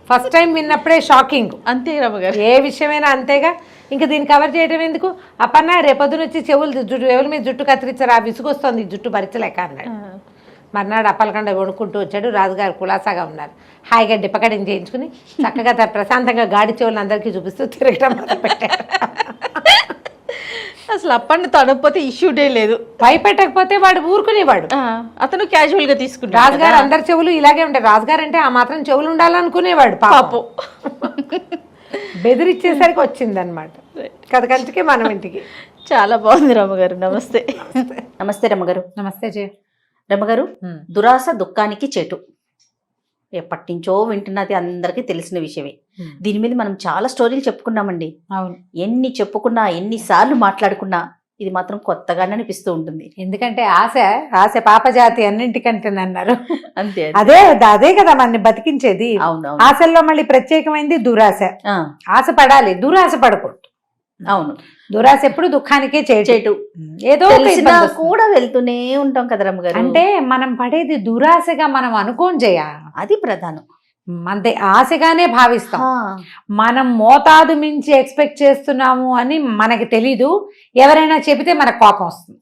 [SPEAKER 2] ఫస్ట్ టైం విన్నప్పుడే షాకింగ్.
[SPEAKER 1] అంతే రమ్మగారు,
[SPEAKER 2] ఏ విషయమైనా అంతేగా. ఇంకా దీన్ని కవర్ చేయడం ఎందుకు? అప్పన్న రేపొద్దున వచ్చి చెవుల మీద జుట్టు కత్తిరించారు, ఆ విసుగొస్తుంది జుట్టు భరించలేక అన్నాడు. మర్నాడు అప్పలకండ కొనుక్కుంటూ వచ్చాడు. రాజుగారు కులాసాగా ఉన్నారు. హాయిగా డిప్పకటింగ్ చేయించుకుని చక్కగా ప్రశాంతంగా గాడి చెవులను అందరికీ చూపిస్తూ తిరగడం మొదలుపెట్టాడు.
[SPEAKER 1] అసలు అప్పన్న తనకపోతే ఇష్యూడే లేదు.
[SPEAKER 2] భయపెట్టకపోతే వాడు ఊరుకునేవాడు.
[SPEAKER 1] అతను క్యాజువల్ గా తీసుకున్నాడు.
[SPEAKER 2] రాజుగారు అందరి చెవులు ఇలాగే ఉంటాయి. రాజుగారు అంటే ఆ మాత్రం చెవులు ఉండాలనుకునేవాడు పాపం. బెదిరిచ్చేసరికి వచ్చిందనమాట కథ కంచికే మనం ఇంటికి.
[SPEAKER 1] చాలా బాగుంది రమ్మగారు. నమస్తే. నమస్తే రమ్మగారు.
[SPEAKER 2] నమస్తే జయ.
[SPEAKER 1] రమ్మగారు, దురాశ దుఃఖానికి చేటు ఎప్పటి నుంచో వింటున్నది, అందరికీ తెలిసిన విషయమే. దీని మీద మనం చాలా స్టోరీలు చెప్పుకున్నామండి.
[SPEAKER 2] అవును,
[SPEAKER 1] ఎన్ని చెప్పుకున్నా ఎన్నిసార్లు మాట్లాడుకున్నా ఇది మాత్రం కొత్తగానే అనిపిస్తూ ఉంటుంది.
[SPEAKER 2] ఎందుకంటే ఆశ పాపజాతి అన్నింటికంటే అన్నారు.
[SPEAKER 1] అంతే,
[SPEAKER 2] అదే కదా మనని బతికించేది.
[SPEAKER 1] అవును,
[SPEAKER 2] ఆశల్లో మళ్ళీ ప్రత్యేకమైంది దురాశ. ఆశ పడాలి, దురాశ పడకూడదు.
[SPEAKER 1] అవును,
[SPEAKER 2] దురాశ ఎప్పుడు దుఃఖానికే చేటు. ఏదో
[SPEAKER 1] కూడా వెళ్తూనే ఉంటాం కదా రమ్మగారు.
[SPEAKER 2] అంటే మనం పడేది దురాశగా మనం అనుకోం జయ,
[SPEAKER 1] అది ప్రధానం.
[SPEAKER 2] అంతే, ఆశగానే భావిస్తాం. మనం మోతాదు మించి ఎక్స్పెక్ట్ చేస్తున్నాము అని మనకి తెలీదు. ఎవరైనా చెబితే మనకు కోపం వస్తుంది.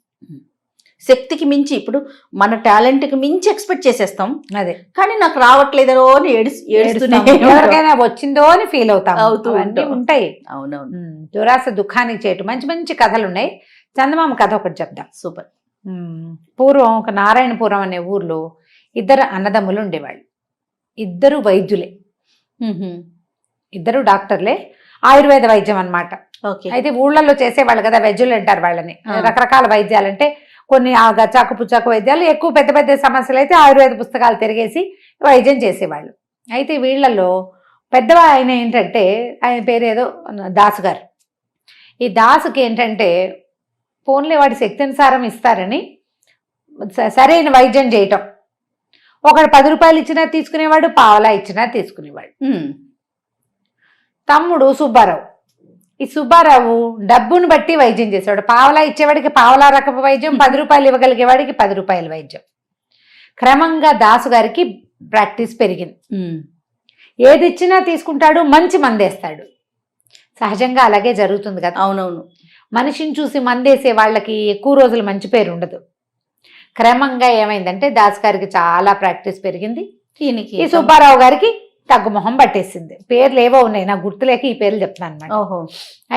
[SPEAKER 1] శక్తికి మించి, ఇప్పుడు మన టాలెంట్కి మించి ఎక్స్పెక్ట్ చేసేస్తాం.
[SPEAKER 2] అదే,
[SPEAKER 1] కానీ నాకు రావట్లేదో అని
[SPEAKER 2] ఎవరికైనా వచ్చిందో అని ఫీల్ అవుతాం. ఉంటాయి.
[SPEAKER 1] అవునవును.
[SPEAKER 2] దురాశ దుఃఖానికి చేయటం. మంచి మంచి కథలు ఉన్నాయి. చందమామ కథ ఒకటి చెప్దాం.
[SPEAKER 1] సూపర్.
[SPEAKER 2] పూర్వం ఒక నారాయణపురం అనే ఊర్లో ఇద్దరు అన్నదమ్ములు ఉండేవాళ్ళు. ఇద్దరు వైద్యులే, ఇద్దరు డాక్టర్లే. ఆయుర్వేద వైద్యం అన్నమాట. అయితే ఊళ్ళల్లో చేసేవాళ్ళు కదా, వైద్యులు అంటారు వాళ్ళని. రకరకాల వైద్యాలంటే కొన్ని గచ్చాకు పుచ్చాకు వైద్యాలు, ఎక్కువ పెద్ద పెద్ద సమస్యలు అయితే ఆయుర్వేద పుస్తకాలు తిరిగేసి వైద్యం చేసేవాళ్ళు. అయితే వీళ్ళల్లో పెద్దవా ఆయన ఏంటంటే, ఆయన పేరు ఏదో దాసు గారు. ఈ దాసుకి ఏంటంటే ఫోన్లే వాడి శక్తినుసారం ఇస్తారని సరైన వైద్యం చేయటం. ఒకడు 10 రూపాయలు ఇచ్చినా తీసుకునేవాడు, పావలా ఇచ్చినా తీసుకునేవాడు. తమ్ముడు సుబ్బారావు. ఈ సుబ్బారావు డబ్బును బట్టి వైద్యం చేసేవాడు. పావలా ఇచ్చేవాడికి పావలా రకపు వైద్యం, 10 రూపాయలు ఇవ్వగలిగేవాడికి 10 రూపాయల వైద్యం. క్రమంగా దాసు గారికి ప్రాక్టీస్ పెరిగింది. ఏది ఇచ్చినా తీసుకుంటాడు, మంచి మందేస్తాడు. సహజంగా అలాగే జరుగుతుంది కదా.
[SPEAKER 1] అవునవును.
[SPEAKER 2] మనిషిని చూసి మందేసే వాళ్ళకి ఎక్కువ రోజులు మంచి పేరు ఉండదు. క్రమంగా ఏమైందంటే దాసు గారికి చాలా ప్రాక్టీస్ పెరిగింది. ఈ సుబ్బారావు గారికి తగ్గుమొహం పట్టేసింది. పేర్లు ఏవో ఉన్నాయి, నాకు గుర్తులేక ఈ పేర్లు చెప్తున్నాను అనమాట.
[SPEAKER 1] ఓహో.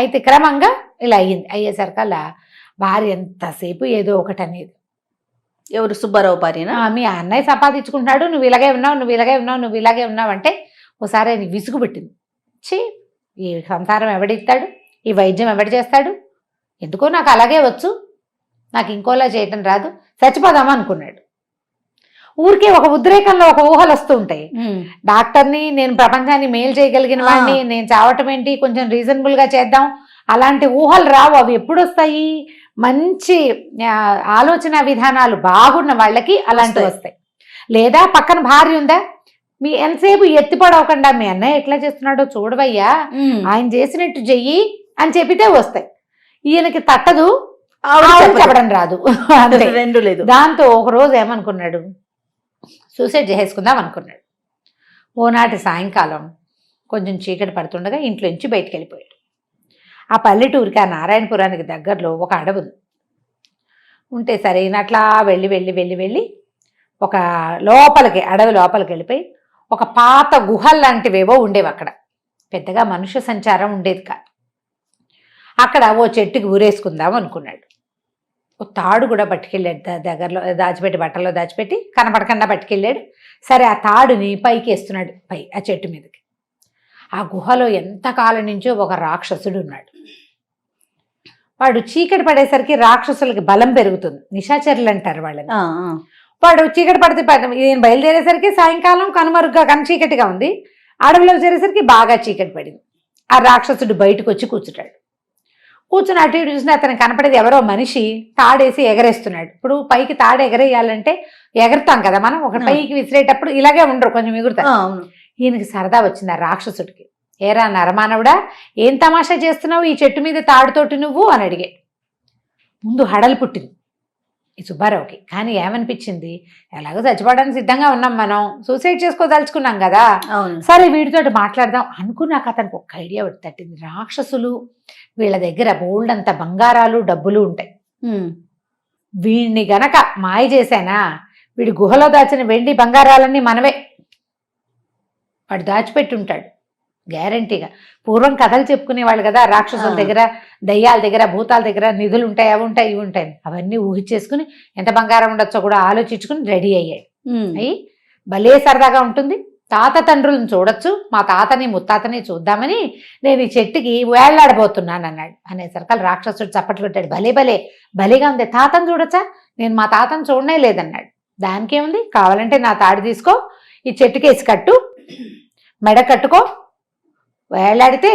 [SPEAKER 2] అయితే క్రమంగా ఇలా అయ్యింది. అయ్యేసరికల్లా భార్య ఎంతసేపు ఏదో ఒకటి అనేది.
[SPEAKER 1] ఎవరు? సుబ్బారావు భార్యనా?
[SPEAKER 2] మీ అన్నయ్య సంపాదించుకుంటున్నాడు, నువ్వు ఇలాగే ఉన్నావు, నువ్వు ఇలాగే ఉన్నావు, నువ్వు ఇలాగే ఉన్నావు అంటే ఒకసారి ఆయన విసుగు పెట్టింది. ఈ సంసారం ఎవడిస్తాడు, ఈ వైద్యం ఎవడు చేస్తాడు, ఎందుకో నాకు అలాగే వచ్చు, నాకు ఇంకోలా చేయటం రాదు, చచ్చిపోదామా అనుకున్నాడు. ఊరికే ఒక ఉద్రేకంలో ఒక ఊహలు వస్తూ ఉంటాయి. డాక్టర్ని, నేను ప్రపంచాన్ని మేలు చేయగలిగిన వాడిని, నేను చావటం ఏంటి, కొంచెం రీజనబుల్ గా చేద్దాం, అలాంటి ఊహలు రావు. అవి ఎప్పుడు వస్తాయి? మంచి ఆలోచన విధానాలు బాగున్న వాళ్ళకి అలాంటివి వస్తాయి. లేదా పక్కన భార్య ఉందా, మీ ఎంతసేపు ఎత్తిపడవకుండా మీ అన్నయ్య ఎట్లా చేస్తున్నాడో చూడవయ్యా, ఆయన చేసినట్టు చెయ్యి అని చెప్పితే వస్తాయి. ఈయనకి తట్టదు, చెప్పడం రాదు,
[SPEAKER 1] రెండు లేదు.
[SPEAKER 2] దాంతో ఒక రోజు ఏమనుకున్నాడు, సూసైడ్ చేసుకుందాం అనుకున్నాడు. ఓనాటి సాయంకాలం కొంచెం చీకటి పడుతుండగా ఇంట్లో నుంచి బయటికి వెళ్ళిపోయాడు. ఆ పల్లెటూరికి, ఆ నారాయణపురానికి దగ్గరలో ఒక అడవి ఉంది. ఉంటే సరే అట్లా వెళ్ళి వెళ్ళి వెళ్ళి వెళ్ళి ఒక లోపలికి, అడవి లోపలికి వెళ్ళిపోయి ఒక పాత గుహల్ లాంటివేవో ఉండేవి. అక్కడ పెద్దగా మనుష్య సంచారం ఉండేది కాదు. అక్కడ ఓ చెట్టుకి ఊరేసుకుందాం అనుకున్నాడు. ఓ తాడు కూడా పట్టుకెళ్ళాడు, దగ్గరలో దాచిపెట్టి, బట్టల్లో దాచిపెట్టి కనపడకుండా పట్టుకెళ్ళాడు. సరే ఆ తాడుని పైకి వేస్తున్నాడు, ఆ చెట్టు మీదకి. ఆ గుహలో ఎంతకాలం నుంచో ఒక రాక్షసుడు ఉన్నాడు. వాడు చీకటి పడేసరికి రాక్షసులకి బలం పెరుగుతుంది, నిశాచరులు అంటారు వాళ్ళని. వాడు చీకటి పడితే, నేను బయలుదేరేసరికి సాయంకాలం కనుమరుగ్గా చీకటిగా ఉంది. అడవిలో చేరేసరికి బాగా చీకటి పడింది. ఆ రాక్షసుడు బయటకు వచ్చి కూర్చుంటాడు. కూర్చుని అటు ఇటు చూసిన అతను కనపడేది ఎవరో మనిషి తాడేసి ఎగరేస్తున్నాడు. ఇప్పుడు పైకి తాడు ఎగరేయాలంటే ఎగరుతాం కదా మనం, ఒక పైకి విసిరేటప్పుడు ఇలాగే ఉండరు, కొంచెం ఎగురుతారు. ఈయనకి సరదా వచ్చింది ఆ రాక్షసుడికి. ఏరా నరమానవుడా, ఏం తమాషా చేస్తున్నావు ఈ చెట్టు మీద తాడుతోటి నువ్వు అని అడిగాడు. ముందు హడలు పుట్టింది ఈ సుబ్బారావుకి. కానీ ఏమనిపించింది, ఎలాగో చచ్చిపోవడానికి సిద్ధంగా ఉన్నాం, మనం సూసైడ్ చేసుకోదలుచుకున్నాం కదా,
[SPEAKER 1] అవును.
[SPEAKER 2] సరే వీడితో మాట్లాడదాం అనుకున్నాక అతనికి ఒక ఐడియా తట్టింది. రాక్షసులు వీళ్ళ దగ్గర బోల్డ్ అంత బంగారాలు డబ్బులు ఉంటాయి, వీడిని గనక మాయ చేశానా వీడి గుహలో దాచిన వెండి బంగారాలన్నీ మనవే, వాడు దాచిపెట్టి ఉంటాడు గ్యారంటీగా. పూర్వం కథలు చెప్పుకునేవాళ్ళు కదా, రాక్షసుల దగ్గర దయ్యాల దగ్గర భూతాల దగ్గర నిధులు ఉంటాయి, అవి ఉంటాయి ఇవి ఉంటాయి, అవన్నీ ఊహించేసుకుని ఎంత బంగారం ఉండొచ్చో కూడా ఆలోచించుకుని రెడీ అయ్యాడు. అయ్యి భలే సరదాగా ఉంటుంది, తాత తండ్రులను చూడొచ్చు, మా తాతని ముత్తాతని చూద్దామని నేను ఈ చెట్టుకి వేళ్లాడబోతున్నాను అన్నాడు. అనేసరికి రాక్షసుడు చప్పట్లు కొట్టాడు, భలే భలే భలేగా ఉంది, తాతను చూడొచ్చా, నేను మా తాతను చూడనే లేదన్నాడు. దానికేముంది, కావాలంటే నా తాడు తీసుకో, ఈ చెట్టుకేసి కట్టు, మెడ కట్టుకో, వేలాడితే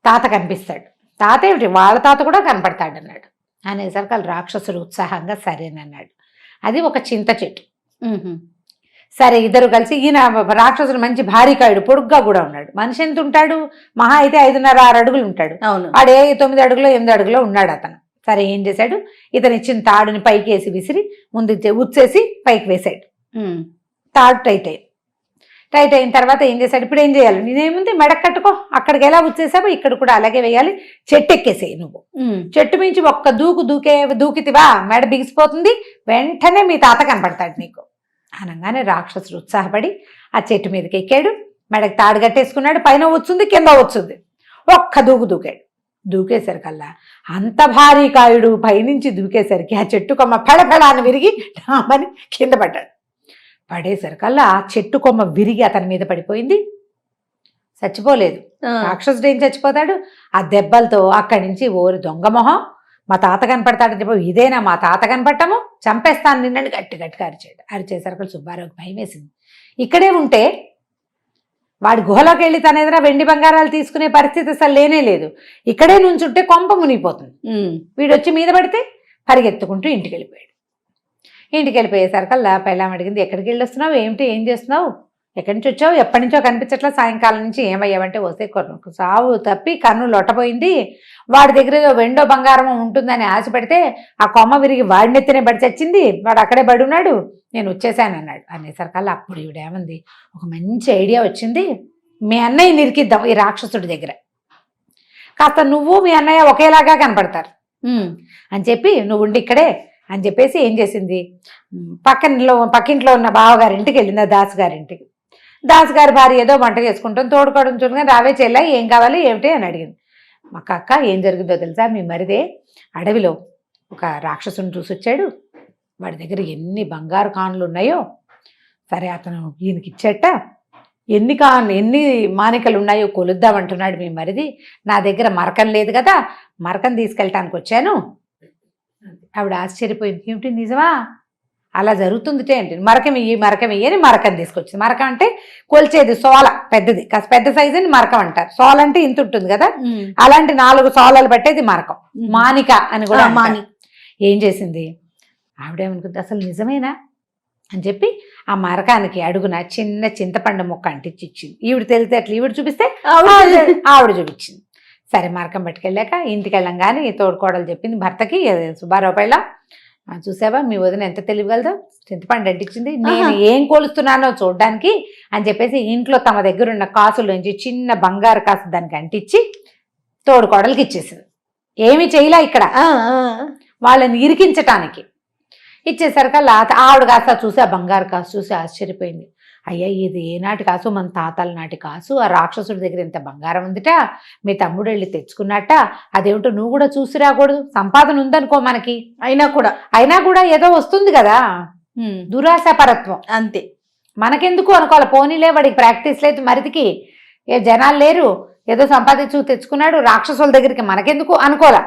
[SPEAKER 2] తాత కనిపిస్తాడు. తాత ఏమిటి, వాళ్ళ తాత కూడా కనపడతాడు అన్నాడు. అనేసరికి రాక్షసుడు ఉత్సాహంగా సరేనన్నాడు. అది ఒక చింత చెట్టు. సరే ఇద్దరు కలిసి, ఈయన రాక్షసుడు మంచి భారీకాయుడు, పొడుగ్గా కూడా ఉన్నాడు. మనిషి ఎంత ఉంటాడు, మహా అయితే 5.5-6 అడుగులు ఉంటాడు, వాడే 9 అడుగులో 8 అడుగులో ఉన్నాడు అతను. సరే ఏం చేశాడు, ఇతను ఇచ్చిన తాడుని పైకి వేసి విసిరి ముందు ఉచ్చేసి పైకి వేశాడు. తాడు టైట్ అయిన తర్వాత ఏం చేశాడు, ఇప్పుడు ఏం చేయాలి, నేనేముంది మెడ కట్టుకో, అక్కడికి ఎలా వచ్చేసావో ఇక్కడ కూడా అలాగే వేయాలి, చెట్టు ఎక్కేసేయి నువ్వు, చెట్టు మించి ఒక్క దూకితివా మెడ బిగిసిపోతుంది, వెంటనే మీ తాత కనపడతాడు నీకు అనగానే రాక్షసుడు ఉత్సాహపడి ఆ చెట్టు మీదకి ఎక్కాడు, మెడకి తాడు కట్టేసుకున్నాడు, పైన వచ్చుంది కింద వచ్చుంది, ఒక్క దూకాడు. దూకేసరికల్లా అంత భారీ కాయుడు పైనుంచి దూకేసరికి ఆ చెట్టు కొమ్మ ఫెళఫెళాన్ని విరిగి నామని కింద పడ్డాడు. పడేసరికల్లా ఆ చెట్టు కొమ్మ విరిగి అతని మీద పడిపోయింది, చచ్చిపోలేదు. రాక్షసుడు ఏం చచ్చిపోతాడు, ఆ దెబ్బలతో అక్కడి నుంచి ఓరి దొంగ మొహం, మా తాత కనపడతాడని చెప్పి, ఇదేనా మా తాత కనపడటము, చంపేస్తాను నిన్నని గట్టిగా అరిచేసరికి సుబ్బారావుకి భయం వేసింది. ఇక్కడే ఉంటే వాడి గుహలోకి వెళ్ళి తన ఎదుర వెండి బంగారాలు తీసుకునే పరిస్థితి అసలు లేనే లేదు, ఇక్కడే నుంచుంటే కొంప మునిగిపోతుంది. వీడు వచ్చి మీద పడితే పరిగెత్తుకుంటూ ఇంటికి వెళ్ళిపోయాడు. ఇంటికి వెళ్ళిపోయేసరికల్లా పెళ్ళాం అడిగింది, ఎక్కడికి వెళ్ళి వస్తున్నావు, ఏమిటి, ఏం చేస్తున్నావు, ఎక్కడి నుంచి వచ్చావు, ఎప్పటి నుంచో కనిపించట్లా, సాయంకాలం నుంచి ఏమయ్యావంటే, వస్తే సావు తప్పి కన్ను లొట్టపోయింది, వాడి దగ్గర వెండో బంగారం ఉంటుందని ఆశ పెడితే ఆ కొమ్మ విరిగి వాడినెత్తినే పడి చచ్చింది, వాడు అక్కడే పడి ఉన్నాడు, నేను వచ్చేసాను అన్నాడు. అనేసరికల్లా అప్పుడు ఈవిడేమంది, ఒక మంచి ఐడియా వచ్చింది, మీ అన్నయ్య నిరికిద్దాం ఈ రాక్షసుడి దగ్గర, కాస్త నువ్వు మీ అన్నయ్య ఒకేలాగా కనపడతారు అని చెప్పి నువ్వు ఉండి ఇక్కడే అని చెప్పేసి ఏం చేసింది, పక్కింట్లో ఉన్న బావగారింటికి వెళ్ళింది, దాసుగారింటికి. దాసుగారి భార్య ఏదో వంట చేసుకుంటాం, తోడుకోవడం చూడగా రావే చెల్ల ఏం కావాలి ఏమిటి అని అడిగింది. మా అక్క ఏం జరిగిందో తెలుసా, మీ మరిదే అడవిలో ఒక రాక్షసుని చూసి వచ్చాడు, వాడి దగ్గర ఎన్ని బంగారు కానులు ఉన్నాయో, సరే అతను ఈయనకి ఇచ్చేట, ఎన్ని మానికలు ఉన్నాయో కొలుద్దామంటున్నాడు మీ మరిది, నా దగ్గర మరకం లేదు కదా, మరకం తీసుకెళ్ళటానికి వచ్చాను. ఆవిడ ఆశ్చర్యపోయింది, ఏమిటి నిజమా, అలా జరుగుతుంది ఏంటి, మరకం ఇయ్యని మరకం తీసుకొచ్చింది. మరకం అంటే కొలిచేది సోల, పెద్దది కాస్త పెద్ద సైజు అని మరకం అంటారు, సోల అంటే ఇంత ఉంటుంది కదా, అలాంటి 4 సోలాలు పట్టేది మరకం, మానిక అని కూడా. ఏం చేసింది ఆవిడేమనుకుంది, అసలు నిజమేనా అని చెప్పి ఆ మరకానికి అడుగున చిన్న చింతపండు ముక్క అంటించి ఇచ్చింది. ఈవిడ తెలితే అట్లా ఈవిడ చూపిస్తే ఆవిడ చూపించింది. సరే మరకం పట్టుకెళ్ళాక ఇంటికి వెళ్ళంగానే తోడుకోడలు చెప్పింది భర్తకి, సుబ్బారావు పైల చూసావా మీ వదిన ఎంత తెలియగలదో, చింతపండు అంటించింది, నేను ఏం కొలుస్తున్నానో చూడడానికి అని చెప్పేసి ఇంట్లో తమ దగ్గర ఉన్న కాసుల నుంచి చిన్న బంగారు కాసు దానికి అంటించి తోడుకోడలకి ఇచ్చేసింది. ఏమి చేయలే ఇక్కడ, వాళ్ళని ఇరికించటానికి ఇచ్చేసరికల్లా ఆవిడ కాస్త చూసి ఆ బంగారు కాసు చూసి ఆశ్చర్యపోయింది. అయ్యా ఇది ఏనాటి కాసు, మన తాతల నాటి కాసు, ఆ రాక్షసుడి దగ్గర ఇంత బంగారం ఉందిట, మీ తమ్ముడు వెళ్ళి తెచ్చుకున్నట్ట, అదేమిటో నువ్వు కూడా చూసి రాకూడదు, సంపాదన ఉందనుకో మనకి, అయినా కూడా ఏదో వస్తుంది కదా, దురాశాపరత్వం అంతే, మనకెందుకు అనుకోవాలి, పోనీలే వాడికి ప్రాక్టీస్ లేదు, మరిదికి ఏ జనాలు లేరు, ఏదో సంపాదించు తెచ్చుకున్నాడు, రాక్షసుల దగ్గరికి మనకెందుకు అనుకోలా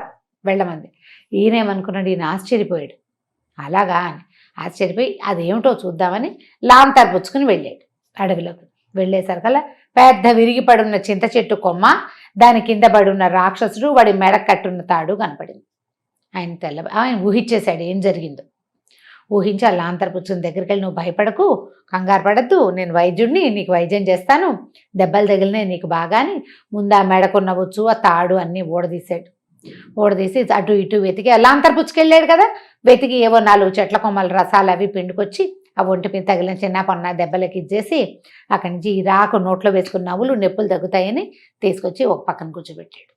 [SPEAKER 2] వెళ్ళమంది. ఈయనేమనుకున్నాడు, ఈయన ఆశ్చర్యపోయాడు, అలాగా అని ఆశ్చర్యపోయి అదేమిటో చూద్దామని లాంతర్ పుచ్చుకుని వెళ్ళాడు. అడవిలోకి వెళ్ళేసరికల్లా పెద్ద విరిగి పడున్న చింత చెట్టు కొమ్మ, దాని కింద పడున్న రాక్షసుడు, వాడి మెడ కట్టున్న తాడు కనపడింది. ఆయన ఊహించేశాడు ఏం జరిగిందో. ఊహించి ఆ లాంతర్ పుచ్చుకుని దగ్గరికి వెళ్ళి, నువ్వు భయపడకు, కంగారు పడద్దు, నేను వైద్యుడిని, నీకు వైద్యం చేస్తాను, దెబ్బలు తగిలినాయి నీకు బాగాని, ముందు ఆ మెడకున్న వచ్చు ఆ తాడు అన్నీ ఊడదీశాడు. ఓడదీసి అటు ఇటు వెతికి అలా అంతర్పుచ్చుకెళ్ళాడు కదా, వెతికి ఏవో 4 చెట్ల కొమ్మల రసాలు అవి పిండుకొచ్చి ఆ ఒంటి మీద తగిలిన చిన్న పొన్న దెబ్బలకి ఇచ్చేసి అక్కడి నుంచి ఈ రాకు నోట్లో వేసుకున్న నవ్వులు నొప్పులు తగ్గుతాయని తీసుకొచ్చి ఒక పక్కన కూర్చోబెట్టాడు.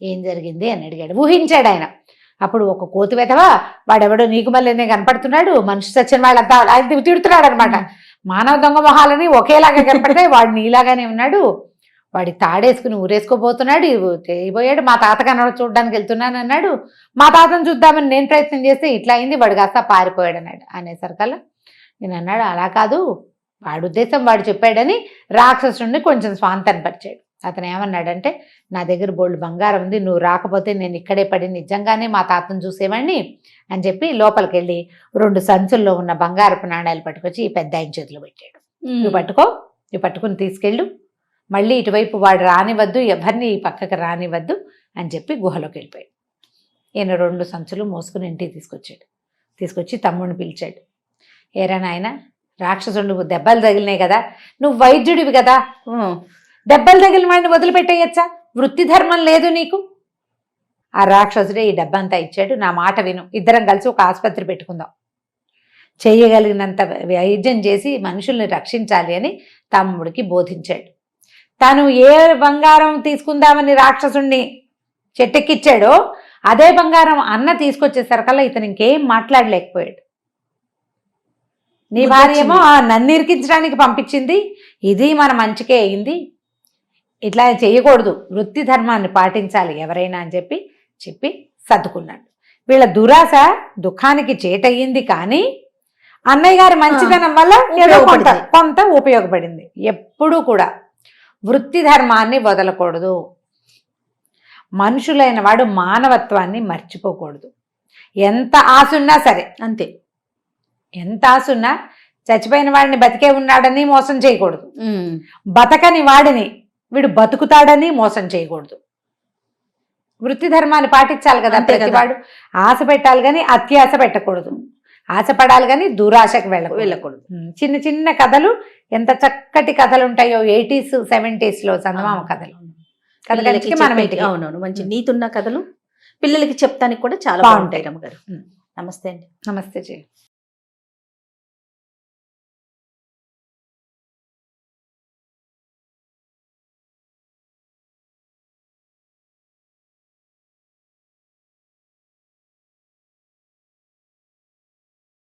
[SPEAKER 2] ఏం జరిగింది అని అడిగాడు. ఊహించాడు ఆయన. అప్పుడు ఒక కోతి వెతవా వాడెవడో నీకు మళ్ళీ కనపడుతున్నాడు, మనిషి చచ్చిన వాళ్ళంతా ఆయన తిడుతున్నాడు అనమాట. మానవ దొంగ మొహాలని ఒకేలాగా కనపడతాయి, వాడు నీలాగానే ఉన్నాడు, వాడి తాడేసుకుని ఊరేసుకోబోతున్నాడు, చేయబోయాడు, మా తాత కనబడి చూడడానికి వెళ్తున్నాను అన్నాడు, మా తాతను చూద్దామని నేను ప్రయత్నం చేస్తే ఇట్లా అయింది, వాడు కాస్త పారిపోయాడు అన్నాడు. అనేసరికల్లా నేను అన్నాడు, అలా కాదు, వాడి ఉద్దేశం వాడు చెప్పాడని రాక్షసుడిని కొంచెం స్వాంతనపరిచాడు. అతను ఏమన్నాడంటే, నా దగ్గర బోల్డ్ బంగారం ఉంది, నువ్వు రాకపోతే నేను ఇక్కడే పడి నిజంగానే మా తాతను చూసేవాడిని అని చెప్పి లోపలికి వెళ్ళి 2 సంచుల్లో ఉన్న బంగారపు నాణ్యాలు పట్టుకొచ్చి ఈ పెద్ద ఆయన చేతిలో పెట్టాడు. నువ్వు పట్టుకో, నువ్వు పట్టుకుని తీసుకెళ్ళు, మళ్ళీ ఇటువైపు వాడు రానివద్దు, ఎవరిని ఈ పక్కకి రానివద్దు అని చెప్పి గుహలోకి వెళ్ళిపోయాడు. ఈయన 2 సంచులు మోసుకుని ఇంటికి తీసుకొచ్చి తమ్ముడిని పిలిచాడు. ఏరా నాయన, రాక్షసుడు దెబ్బలు తగిలినాయి కదా, నువ్వు వైద్యుడివి కదా, దెబ్బలు తగిలిన వాడిని వదిలిపెట్టేయచ్చా? వృత్తి ధర్మం లేదు నీకు? ఆ రాక్షసుడే ఈ డబ్బంతా ఇచ్చాడు, నా మాట విను, ఇద్దరం కలిసి ఒక ఆసుపత్రి పెట్టుకుందాం, చేయగలిగినంత వైద్యం చేసి మనుషుల్ని రక్షించాలి అని తమ్ముడికి బోధించాడు. తను ఏ బంగారం తీసుకుందామని రాక్షసుణ్ణి చెట్టెక్కిచ్చాడో అదే బంగారం అన్న తీసుకొచ్చేసరికల్లా ఇతను ఇంకేం మాట్లాడలేకపోయాడు. నీ భార్య ఏమో నన్ను ఇరికించడానికి పంపించింది, ఇది మన మంచికే అయింది, ఇట్లా చేయకూడదు, వృత్తి ధర్మాన్ని పాటించాలి ఎవరైనా అని చెప్పి సర్దుకున్నాడు. వీళ్ళ దురాశ దుఃఖానికి చేటయ్యింది, కానీ అన్నయ్య గారి మంచితనం వల్ల ఏదో కొంత ఉపయోగపడింది. ఎప్పుడూ కూడా వృత్తి ధర్మాన్ని వదలకూడదు. మనుషులైన వాడు మానవత్వాన్ని మర్చిపోకూడదు. ఎంత ఆశున్నా సరే అంతే, ఎంత ఆశున్నా చచ్చిపోయిన వాడిని బతికే ఉన్నాడని మోసం చేయకూడదు, బతకని వాడిని వీడు బతుకుతాడని మోసం చేయకూడదు. వృత్తి ధర్మాన్ని పాటించాలి కదా ప్రతివాడు. ఆశ పెట్టాలి కానీ అత్యాశ పెట్టకూడదు, ఆశపడాలి కానీ దురాశకు వెళ్ళకూడదు. చిన్న చిన్న కథలు, ఎంత చక్కటి కథలు ఉంటాయో 80s 70s చందమామ కథలు.
[SPEAKER 1] అవునవును, మంచి నీతున్న కథలు పిల్లలకి చెప్తానికి కూడా చాలా బాగుంటాయి. రమ్మగారు, నమస్తే అండి.
[SPEAKER 2] నమస్తే జయ.